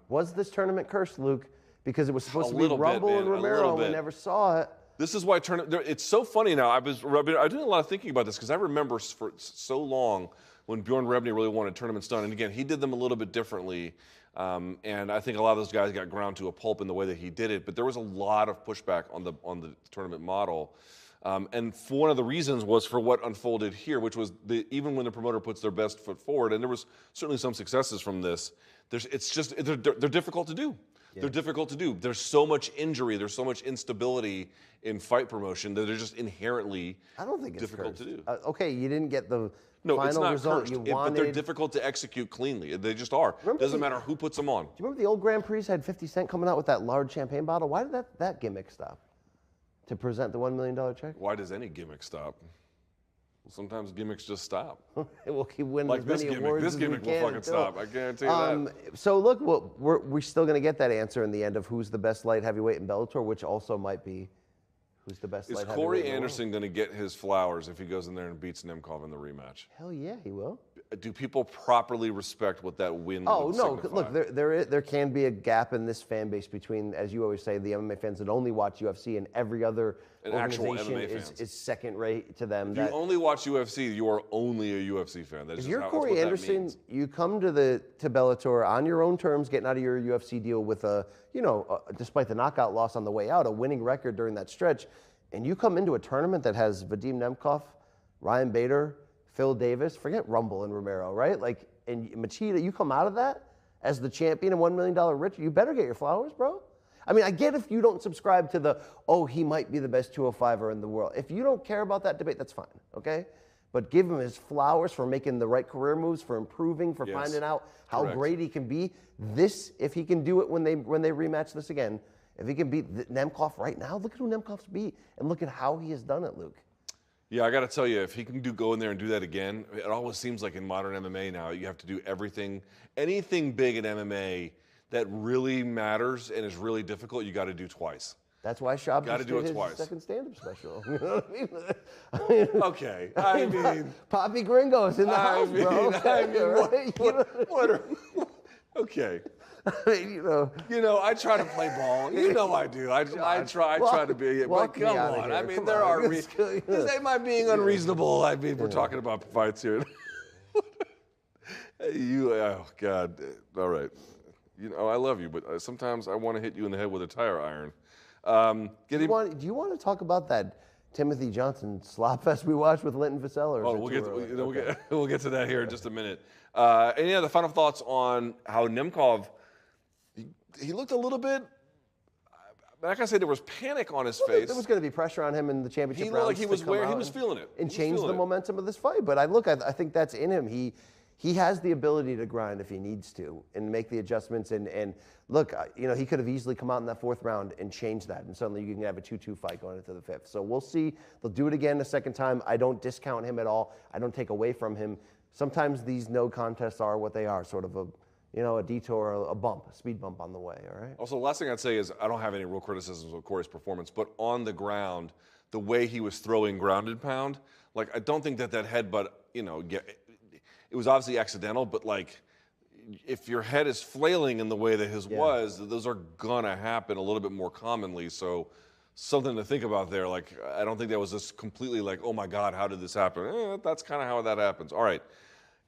[SPEAKER 2] Was this tournament cursed, Luke? Because it was supposed to be Rumble and Romero, and we never saw it.
[SPEAKER 1] This is why it's so funny now. I did a lot of thinking about this because I remember for so long when Bjorn Rebney really wanted tournaments done. And again, he did them a little bit differently. And I think a lot of those guys got ground to a pulp in the way that he did it. But there was a lot of pushback on the tournament model. And one of the reasons was for what unfolded here, which was even when the promoter puts their best foot forward, and there was certainly some successes from this, they're difficult to do. Yeah. They're difficult to do. There's so much injury, there's so much instability in fight promotion that they're just inherently difficult to do.
[SPEAKER 2] Okay, you didn't get the
[SPEAKER 1] final
[SPEAKER 2] result
[SPEAKER 1] it's not
[SPEAKER 2] result
[SPEAKER 1] cursed,
[SPEAKER 2] you wanted.
[SPEAKER 1] But they're difficult to execute cleanly. They just are. Doesn't matter who puts them on.
[SPEAKER 2] Do you remember the old Grand Prix had 50 Cent coming out with that large champagne bottle? Why did that gimmick stop? To present the $1 million check?
[SPEAKER 1] Why does any gimmick stop? Sometimes gimmicks just stop.
[SPEAKER 2] We'll keep winning
[SPEAKER 1] like
[SPEAKER 2] as many
[SPEAKER 1] this
[SPEAKER 2] awards
[SPEAKER 1] This
[SPEAKER 2] as
[SPEAKER 1] gimmick
[SPEAKER 2] we
[SPEAKER 1] will
[SPEAKER 2] can
[SPEAKER 1] fucking stop. I guarantee you that.
[SPEAKER 2] So look, we're still going to get that answer in the end of who's the best light heavyweight in Bellator, which also might be who's the best light heavyweight.
[SPEAKER 1] Is Corey Anderson going to get his flowers if he goes in there and beats Nemkov in the rematch?
[SPEAKER 2] Hell yeah, he will.
[SPEAKER 1] Do people properly respect what that win would signify?
[SPEAKER 2] Look, there can be a gap in this fan base between, as you always say, the MMA fans that only watch UFC and every other organization is second rate to them.
[SPEAKER 1] If you only watch UFC, you are only a UFC fan. If
[SPEAKER 2] you're Corey Anderson, you come to Bellator on your own terms, getting out of your UFC deal with despite the knockout loss on the way out, a winning record during that stretch, and you come into a tournament that has Vadim Nemkov, Ryan Bader, Phil Davis, forget Rumble and Romero, right? And Machida, you come out of that as the champion and $1 million rich, you better get your flowers, bro. I mean, I get if you don't subscribe to he might be the best 205er in the world. If you don't care about that debate, that's fine, okay? But give him his flowers for making the right career moves, for improving, for finding out how great he can be. If he can do it when they rematch this again, if he can beat Nemkov right now, look at who Nemkov's beat, and look at how he has done it, Luke.
[SPEAKER 1] Yeah, I got to tell you, if he can go in there and do that again, it always seems like in modern MMA now, you have to do anything big in MMA that really matters and is really difficult, you got to do twice.
[SPEAKER 2] That's why Shab
[SPEAKER 1] got to do it twice.
[SPEAKER 2] Second stand-up special. You know what I mean?
[SPEAKER 1] Okay. I mean,
[SPEAKER 2] Papi Gringo's in the house, bro.
[SPEAKER 1] Okay.
[SPEAKER 2] I mean,
[SPEAKER 1] I try to play ball. You know I do. I try to be. But come on. I mean, there are reasons. Am I being unreasonable? I mean, we're talking about fights here. Oh God. All right. I love you, but sometimes I want to hit you in the head with a tire iron.
[SPEAKER 2] Do you want to talk about that Timothy Johnson slop fest we watched with Linton Vasella?
[SPEAKER 1] We'll get to that here in just a minute. Any other final thoughts on how Nemkov? He looked a little bit. Like I said, there was panic on his face.
[SPEAKER 2] There was going to be pressure on him in the championship.
[SPEAKER 1] He looked like he was feeling it,
[SPEAKER 2] and change the momentum of this fight. But I think that's in him. He has the ability to grind if he needs to and make the adjustments. And look, he could have easily come out in that fourth round and changed that. And suddenly you can have a 2-2 fight going into the fifth. So we'll see. They'll do it again a second time. I don't discount him at all. I don't take away from him. Sometimes these no contests are what they are, sort of a detour, a speed bump on the way, all right?
[SPEAKER 1] Also, the last thing I'd say is I don't have any real criticisms of Corey's performance, but on the ground, the way he was throwing ground and pound, I don't think that headbutt, it was obviously accidental, but if your head is flailing in the way that his was, those are gonna happen a little bit more commonly. So something to think about there. Like, I don't think that was just completely like, oh my God, how did this happen? That's kind of how that happens. All right.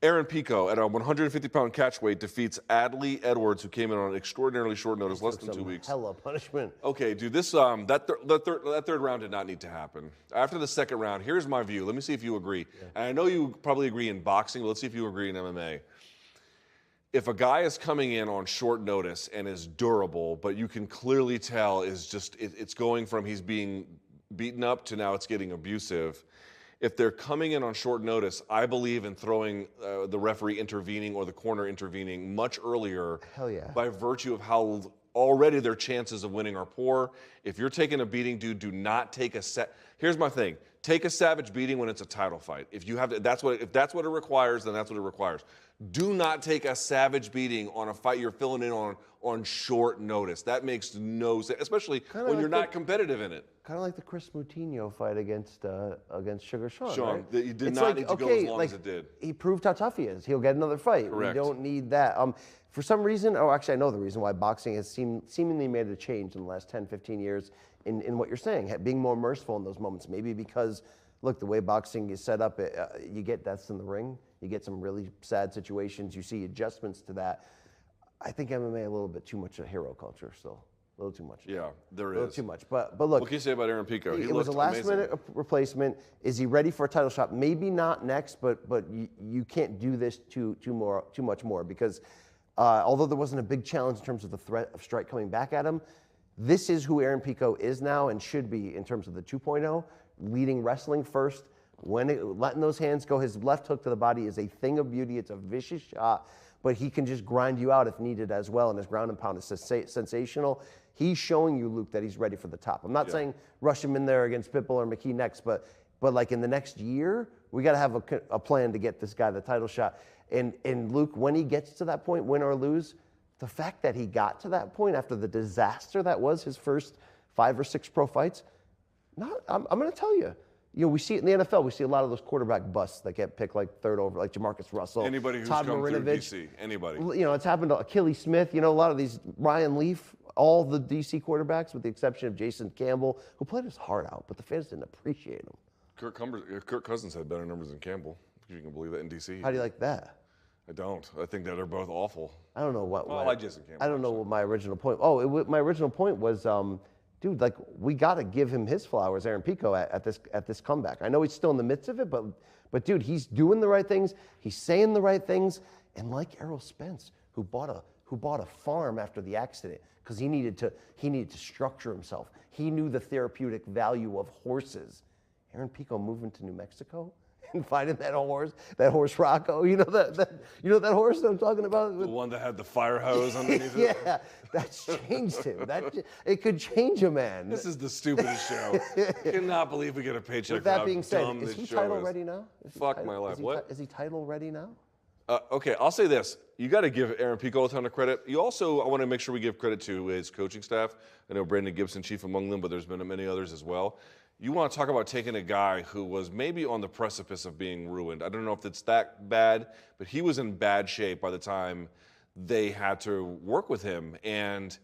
[SPEAKER 1] Aaron Pico at a 150-pound catch weight defeats Adley Edwards, who came in on extraordinarily short notice, less than 2 weeks.
[SPEAKER 2] Hella punishment.
[SPEAKER 1] Okay, dude, that third round did not need to happen. After the second round, here's my view. Let me see if you agree. Yeah. And I know you probably agree in boxing, but let's see if you agree in MMA. If a guy is coming in on short notice and is durable, but you can clearly tell is just, it's going from he's being beaten up to now it's getting abusive. If they're coming in on short notice, I believe in throwing the referee intervening or the corner intervening much earlier.
[SPEAKER 2] Hell yeah.
[SPEAKER 1] By virtue of how already their chances of winning are poor. If you're taking a beating, dude, do not take a Here's my thing. Take a savage beating when it's a title fight. If you have to, if that's what it requires, then that's what it requires. Do not take a savage beating on a fight you're filling in on short notice. That makes no sense, especially when you're not competitive in it.
[SPEAKER 2] Kind of like the Chris Moutinho fight against Sugar Sean.
[SPEAKER 1] Right? That you did not need to go as long as it did.
[SPEAKER 2] He proved how tough he is. He'll get another fight.
[SPEAKER 1] Correct.
[SPEAKER 2] We don't need that. For some reason, actually I know the reason why boxing has seemingly made a change in the last 10, 15 years in what you're saying, being more merciful in those moments. Maybe because, look, the way boxing is set up, you get deaths in the ring. You get some really sad situations. You see adjustments to that. I think MMA a little bit too much a hero culture still. A little too much.
[SPEAKER 1] Yeah, there is.
[SPEAKER 2] A little too much. But look.
[SPEAKER 1] What can you say about Aaron Pico?
[SPEAKER 2] It was a last-minute replacement. Is he ready for a title shot? Maybe not next, but you can't do this too much more because although there wasn't a big challenge in terms of the threat of Strike coming back at him, this is who Aaron Pico is now and should be in terms of the 2.0, leading wrestling first. Letting those hands go, his left hook to the body is a thing of beauty. It's a vicious shot, but he can just grind you out if needed as well, and his ground and pound is sensational. He's showing you, Luke, that he's ready for the top. I'm not saying rush him in there against Pitbull or McKee next, but like in the next year, we got to have a plan to get this guy the title shot. And Luke, when he gets to that point, win or lose, the fact that he got to that point after the disaster that was his first 5 or 6 pro fights, I'm going to tell you. You know, we see it in the NFL. We see a lot of those quarterback busts that get picked like third over, like Jamarcus Russell,
[SPEAKER 1] anybody who's
[SPEAKER 2] Todd
[SPEAKER 1] come
[SPEAKER 2] Marinovich,
[SPEAKER 1] through DC, anybody.
[SPEAKER 2] You know, it's happened to Achilles Smith. You know, a lot of these Ryan Leaf, all the DC quarterbacks, with the exception of Jason Campbell, who played his heart out, but the fans didn't appreciate him.
[SPEAKER 1] Kirk Cousins had better numbers than Campbell, if you can believe that in DC.
[SPEAKER 2] How do you like that?
[SPEAKER 1] I don't. I think that they're both awful.
[SPEAKER 2] I don't know what.
[SPEAKER 1] Well, I like Jason Campbell.
[SPEAKER 2] I don't know what my original point. My original point was. Dude, like, we got to give him his flowers, Aaron Pico, at this comeback. I know he's still in the midst of it, but dude, he's doing the right things. He's saying the right things. And like Errol Spence, who bought a farm after the accident because he needed to structure himself. He knew the therapeutic value of horses. Aaron Pico moving to New Mexico and finding that horse Rocco. You know that horse that I'm talking about?
[SPEAKER 1] The one that had the fire hose underneath it?
[SPEAKER 2] Yeah, that's changed him. It could change a man.
[SPEAKER 1] This is the stupidest show. I cannot believe we get a paycheck.
[SPEAKER 2] With that being said, is he title ready now?
[SPEAKER 1] Fuck my life. What?
[SPEAKER 2] Is he title ready now?
[SPEAKER 1] Okay, I'll say this. You got to give Aaron Pico a ton of credit. I want to make sure we give credit to his coaching staff. I know Brandon Gibson, chief among them, but there's been many others as well. You want to talk about taking a guy who was maybe on the precipice of being ruined. I don't know if it's that bad, but he was in bad shape by the time they had to work with him. And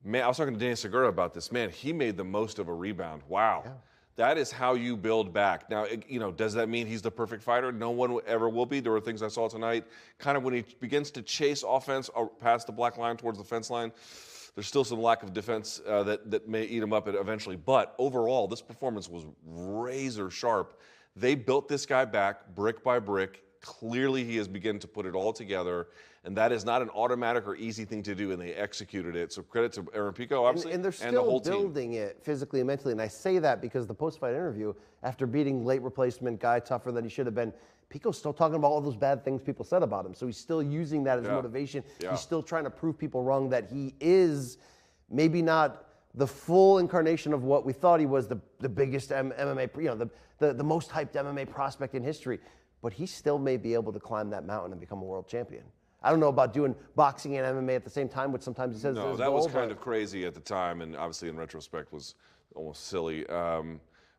[SPEAKER 1] man, I was talking to Danny Segura about this. Man, he made the most of a rebound. Wow. Yeah. That is how you build back. Now, does that mean he's the perfect fighter? No one ever will be. There were things I saw tonight, kind of when he begins to chase offense past the black line towards the fence line. There's still some lack of defense that may eat him up eventually. But overall, this performance was razor sharp. They built this guy back brick by brick. Clearly, he has begun to put it all together. And that is not an automatic or easy thing to do, and they executed it. So credit to Aaron Pico, obviously,
[SPEAKER 2] and they're still building it physically and mentally. And I say that because the post-fight interview, after beating late replacement guy tougher than he should have been, Pico's still talking about all those bad things people said about him. So he's still using that as motivation. Yeah. He's still trying to prove people wrong that he is maybe not the full incarnation of what we thought he was, the biggest MMA, the most hyped MMA prospect in history. But he still may be able to climb that mountain and become a world champion. I don't know about doing boxing and MMA at the same time, which sometimes he says is his goal.
[SPEAKER 1] No, that was kind of crazy at the time, and obviously in retrospect was almost silly.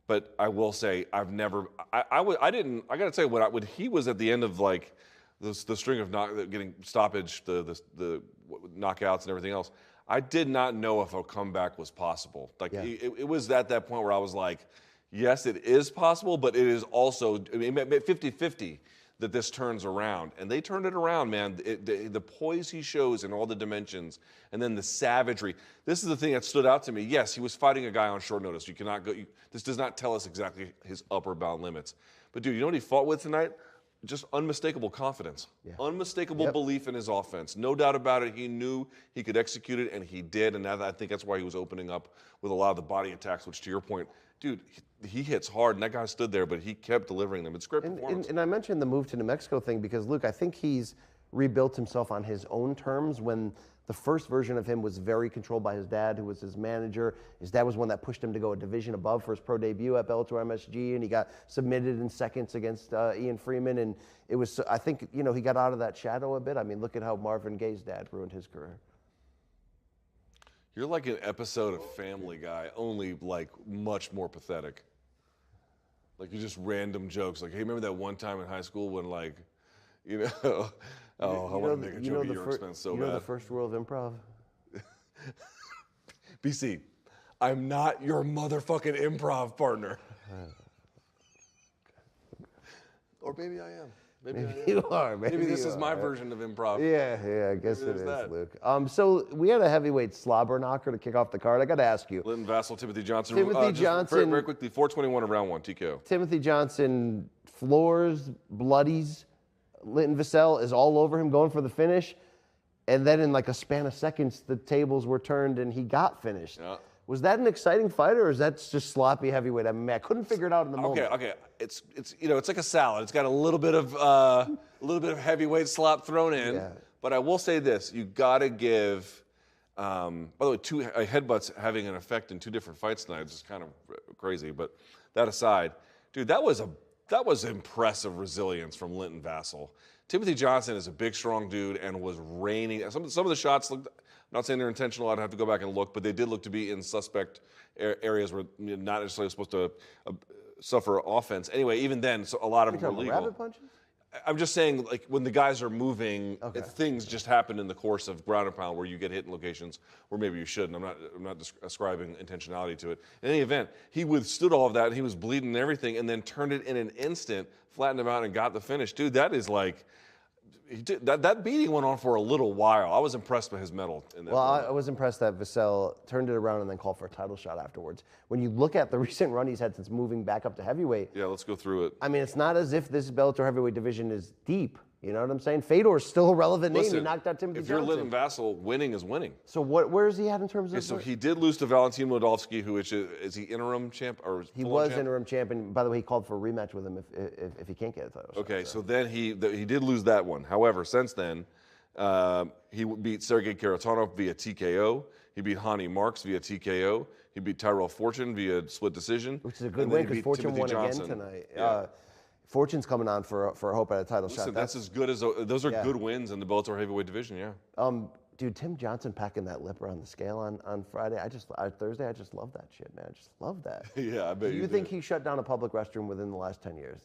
[SPEAKER 1] But I will say, I've never, I got to tell you, when he was at the end of like the string of getting stoppage, the knockouts and everything else, I did not know if a comeback was possible. Like it was at that point where I was like, yes, it is possible, but it is also 50-50 that this turns around. And they turned it around, man. The poise he shows in all the dimensions, and then the savagery. This is the thing that stood out to me. Yes, he was fighting a guy on short notice. You cannot go. This does not tell us exactly his upper bound limits. But dude, you know what he fought with tonight? Just unmistakable confidence, unmistakable belief in his offense. No doubt about it. He knew he could execute it, and he did. And I think that's why he was opening up with a lot of the body attacks, which, to your point, dude, he hits hard, and that guy stood there, but he kept delivering them. It's great performance.
[SPEAKER 2] And I mentioned the move to New Mexico thing because, Luke, I think he's rebuilt himself on his own terms when the first version of him was very controlled by his dad, who was his manager. His dad was one that pushed him to go a division above for his pro debut at Bellator MSG, and he got submitted in seconds against Ian Freeman. And it was, I think, he got out of that shadow a bit. I mean, look at how Marvin Gaye's dad ruined his career.
[SPEAKER 1] You're like an episode of Family Guy, only like much more pathetic. Like you just random jokes. Like, hey, remember that one time in high school when I want to make a joke at your expense so bad.
[SPEAKER 2] You know the first rule of improv?
[SPEAKER 1] BC, I'm not your motherfucking improv partner. Or maybe I am. Maybe
[SPEAKER 2] you are.
[SPEAKER 1] Maybe this is my version of improv.
[SPEAKER 2] Yeah, I guess it is, Luke. So we had a heavyweight slobber knocker to kick off the card. I got to ask you.
[SPEAKER 1] Linton Vassell, Timothy Johnson.
[SPEAKER 2] Johnson.
[SPEAKER 1] Very quickly, 421 in round one, TKO.
[SPEAKER 2] Timothy Johnson floors, bloodies. Linton Vassell is all over him, going for the finish. And then in like a span of seconds, the tables were turned and he got finished. Yeah. Was that an exciting fight, or is that just sloppy heavyweight MMA? I couldn't figure it out in the moment.
[SPEAKER 1] Okay. It's it's like a salad. It's got a little bit of heavyweight slop thrown in. Yeah. But I will say this: you got to give. By the way, two headbutts having an effect in two different fights tonight is kind of crazy. But that aside, dude, that was impressive resilience from Linton Vassell. Timothy Johnson is a big, strong dude and was raining. Some of the shots looked. I'm not saying they're intentional. I'd have to go back and look, but they did look to be in suspect areas where you're not necessarily supposed to suffer offense. Anyway, even then, so a lot of them were legal.
[SPEAKER 2] Rabbit punches?
[SPEAKER 1] I'm just saying, like, when the guys are moving, things just happen in the course of ground and pound where you get hit in locations where maybe you shouldn't. I'm not ascribing intentionality to it. In any event, he withstood all of that, and he was bleeding and everything, and then turned it in an instant, flattened him out, and got the finish. Dude, that is like... That beating went on for a little while. I was impressed by his mettle in that moment.
[SPEAKER 2] I was impressed that Vassell turned it around and then called for a title shot afterwards. When you look at the recent run he's had since moving back up to heavyweight.
[SPEAKER 1] Yeah, let's go through it.
[SPEAKER 2] I mean, it's not as if this Bellator heavyweight division is deep. You know what I'm saying? Fedor's still a relevant name. He knocked out Timothy Johnson.
[SPEAKER 1] If you're Linton Vassell, winning is winning.
[SPEAKER 2] So where is he at in terms of?
[SPEAKER 1] So he did lose to Valentin Modolski, who is he interim champ or
[SPEAKER 2] he was interim champ, and by the way, he called for a rematch with him if he can't get a title.
[SPEAKER 1] Okay, so then he did lose that one. However, since then, he beat Sergey Karatanov via TKO. He beat Hani Marks via TKO. He beat Tyrell Fortune via split decision.
[SPEAKER 2] Which is a good win because Fortune won again tonight. Yeah. Fortune's coming on for a hope at a title shot.
[SPEAKER 1] That's as good as those are good wins in the Bellator heavyweight division. Yeah.
[SPEAKER 2] Dude, Tim Johnson packing that lip around the scale on Friday. Thursday. I just love that shit, man. I just love that.
[SPEAKER 1] Yeah, I bet you.
[SPEAKER 2] Do you think he shut down a public restroom within the last 10 years?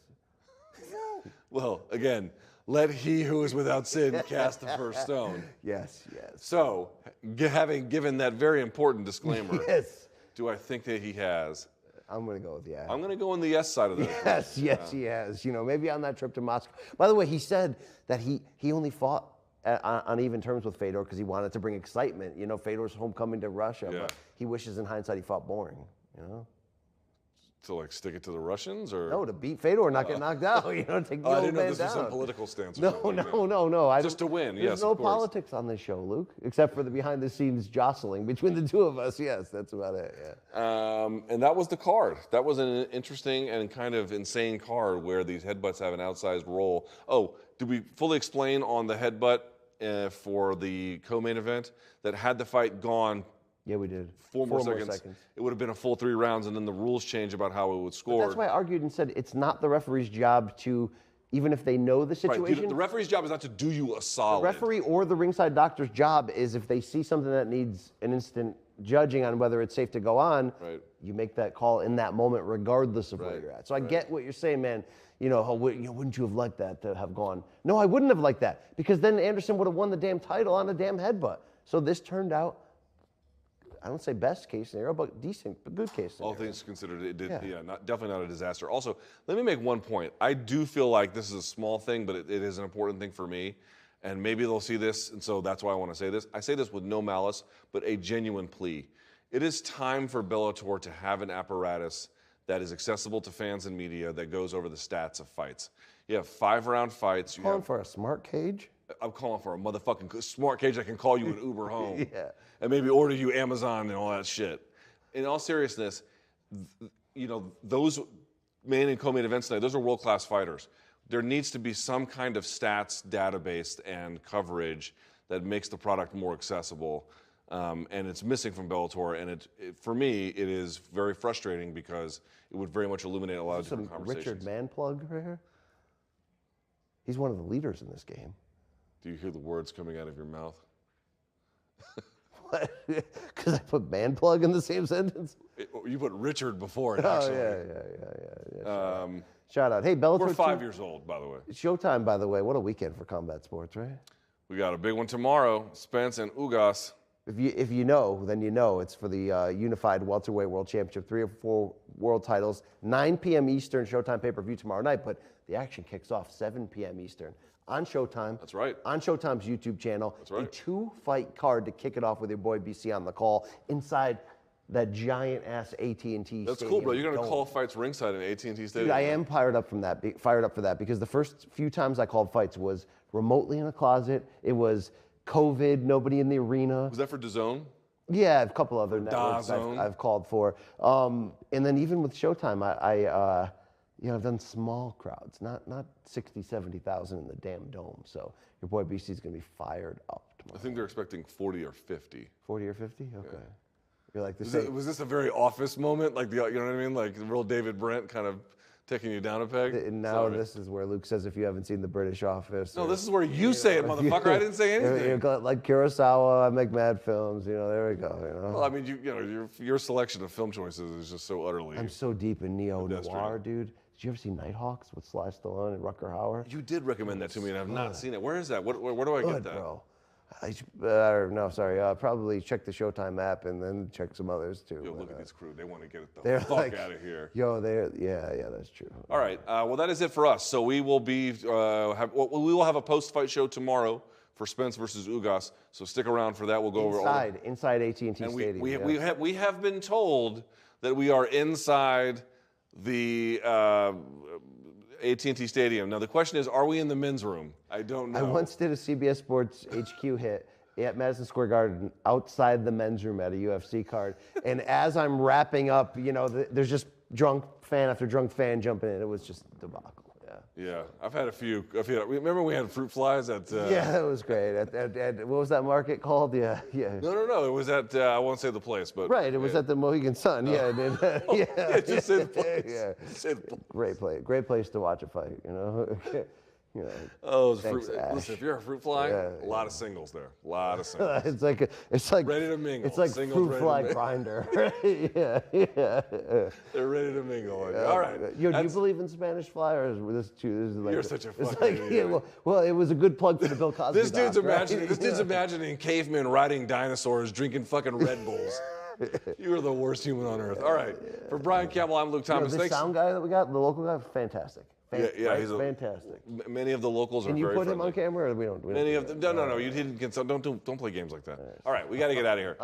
[SPEAKER 1] Well, again, let he who is without sin cast the first stone.
[SPEAKER 2] Yes.
[SPEAKER 1] So, having given that very important disclaimer,
[SPEAKER 2] yes.
[SPEAKER 1] Do I think that he has?
[SPEAKER 2] I'm going to go with yeah.
[SPEAKER 1] I'm going to go on the yes side of that.
[SPEAKER 2] Yes, he has. Maybe on that trip to Moscow. By the way, he said that he only fought on even terms with Fedor because he wanted to bring excitement. Fedor's homecoming to Russia, but he wishes in hindsight he fought boring.
[SPEAKER 1] To stick it to the Russians, or
[SPEAKER 2] no, to beat Fedor, not get knocked out. Take the old man down.
[SPEAKER 1] I didn't know this was some political stance.
[SPEAKER 2] No.
[SPEAKER 1] Just to win.
[SPEAKER 2] There's no politics on this show, Luke, except for the behind-the-scenes jostling between the two of us. Yes, that's about it. Yeah.
[SPEAKER 1] And that was the card. That was an interesting and kind of insane card where these headbutts have an outsized role. Oh, did we fully explain on the headbutt for the co-main event that had the fight gone?
[SPEAKER 2] Yeah, we did.
[SPEAKER 1] Four more seconds. It would have been a full 3 rounds, and then the rules change about how it would score.
[SPEAKER 2] But that's why I argued and said it's not the referee's job to, even if they know the situation.
[SPEAKER 1] Right. The referee's job is not to do you a solid.
[SPEAKER 2] The referee or the ringside doctor's job is if they see something that needs an instant judging on whether it's safe to go on, you make that call in that moment, regardless of where
[SPEAKER 1] Right,
[SPEAKER 2] you're at. So I get what you're saying, man. Wouldn't you have liked that to have gone? No, I wouldn't have liked that, because then Anderson would have won the damn title on a damn headbutt. So this turned out, I don't say best case scenario, but good case scenario.
[SPEAKER 1] All things considered, it did. Yeah, definitely not a disaster. Also, let me make one point. I do feel like this is a small thing, but it is an important thing for me. And maybe they'll see this, and so that's why I want to say this. I say this with no malice, but a genuine plea. It is time for Bellator to have an apparatus that is accessible to fans and media that goes over the stats of fights. You have 5-round fights.
[SPEAKER 2] You're calling for a smart cage?
[SPEAKER 1] I'm calling for a motherfucking smart cage that can call you an Uber home.
[SPEAKER 2] Yeah.
[SPEAKER 1] And maybe order you Amazon and all that shit. In all seriousness, those main and co-main events tonight, those are world-class fighters. There needs to be some kind of stats database and coverage that makes the product more accessible. And it's missing from Bellator. And for me, it is very frustrating because it would very much illuminate a lot of different conversations.
[SPEAKER 2] Richard Manplug right here? He's one of the leaders in this game.
[SPEAKER 1] Do you hear the words coming out of your mouth?
[SPEAKER 2] Because I put man plug in the same sentence?
[SPEAKER 1] You put Richard before it,
[SPEAKER 2] Oh,
[SPEAKER 1] actually.
[SPEAKER 2] yeah. Shout out. Hey, Bellator.
[SPEAKER 1] We're 5 years old, by the way.
[SPEAKER 2] Showtime, by the way. What a weekend for combat sports, right?
[SPEAKER 1] We got a big one tomorrow. Spence and Ugas.
[SPEAKER 2] If you know, then you know. It's for the Unified Welterweight World Championship, 3 or 4 world titles. 9 p.m. Eastern, Showtime pay-per-view tomorrow night, but the action kicks off 7 p.m. Eastern. On Showtime.
[SPEAKER 1] That's right.
[SPEAKER 2] On Showtime's YouTube channel.
[SPEAKER 1] That's right.
[SPEAKER 2] A 2-fight card to kick it off with your boy BC on the call inside that giant-ass AT&T stadium.
[SPEAKER 1] That's cool, bro. You're going to call fights ringside in AT&T Stadium.
[SPEAKER 2] Dude, I am fired up for that because the first few times I called fights was remotely in a closet. It was COVID, nobody in the arena.
[SPEAKER 1] Was that for DAZN?
[SPEAKER 2] Yeah, a couple other networks I've called for. And then even with Showtime, I've done small crowds, not 60, 70,000 in the damn dome. So your boy BC's going to be fired up tomorrow.
[SPEAKER 1] I think they're expecting 40 or 50.
[SPEAKER 2] 40 or 50? Okay. Yeah. You're like
[SPEAKER 1] was this a very Office moment? Like, you know what I mean? Like the real David Brent kind of taking you down a peg?
[SPEAKER 2] And now this is where Luke says if you haven't seen the British Office.
[SPEAKER 1] No, this is where you say it, motherfucker. I didn't say anything.
[SPEAKER 2] Like Kurosawa, I make mad films. There we go.
[SPEAKER 1] Well, I mean, your selection of film choices is just so utterly.
[SPEAKER 2] I'm so deep in neo-noir, dude. Did you ever see Nighthawks with Sly Stallone and Rutger Hauer?
[SPEAKER 1] You did recommend that to me, and I've not seen it. Where is that? Where do I get that?
[SPEAKER 2] Bro. Probably check the Showtime app and then check some others too.
[SPEAKER 1] Yo, look at this crew. They want to get the fuck out of here.
[SPEAKER 2] Yo, that's true.
[SPEAKER 1] All right. Well, that is it for us. So we will we will have a post-fight show tomorrow for Spence versus Ugas. So stick around for that. We'll go over
[SPEAKER 2] inside AT&T Stadium.
[SPEAKER 1] We have been told that we are inside the AT&T Stadium. Now, the question is, are we in the men's room? I don't know.
[SPEAKER 2] I once did a CBS Sports HQ hit at Madison Square Garden outside the men's room at a UFC card. And as I'm wrapping up, there's just drunk fan after drunk fan jumping in. It was just a debacle.
[SPEAKER 1] Yeah, I've had a few. Remember we had fruit flies at...
[SPEAKER 2] yeah, that was great. At what was that market called? Yeah.
[SPEAKER 1] No. It was at, I won't say the place, but...
[SPEAKER 2] Right, it was at the Mohegan Sun. Yeah,
[SPEAKER 1] it just said the place.
[SPEAKER 2] Yeah. Great place to watch a fight,
[SPEAKER 1] Listen, if you're a fruit fly, a lot of singles there. A lot of singles.
[SPEAKER 2] it's like
[SPEAKER 1] ready to mingle.
[SPEAKER 2] It's like
[SPEAKER 1] singles
[SPEAKER 2] fruit fly grinder. Yeah.
[SPEAKER 1] They're ready to mingle. All right.
[SPEAKER 2] Do you believe in Spanish fly, or is this too? This is like
[SPEAKER 1] you're such a fucking idiot.
[SPEAKER 2] Well, it was a good plug for the Bill Cosby.
[SPEAKER 1] This dude's imagining cavemen riding dinosaurs, drinking fucking Red Bulls. You are the worst human on earth. All right. For Brian Campbell, I'm Luke Thomas.
[SPEAKER 2] The sound guy that we got, the local guy, fantastic. He's
[SPEAKER 1] fantastic. Many of the locals are very friendly.
[SPEAKER 2] Can you put him on camera, or we don't?
[SPEAKER 1] Many of them. No. You didn't consult. Don't play games like that. All right, we got to get out of here.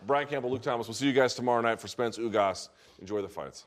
[SPEAKER 1] Brian Campbell, Luke Thomas. We'll see you guys tomorrow night for Spence Ugas. Enjoy the fights.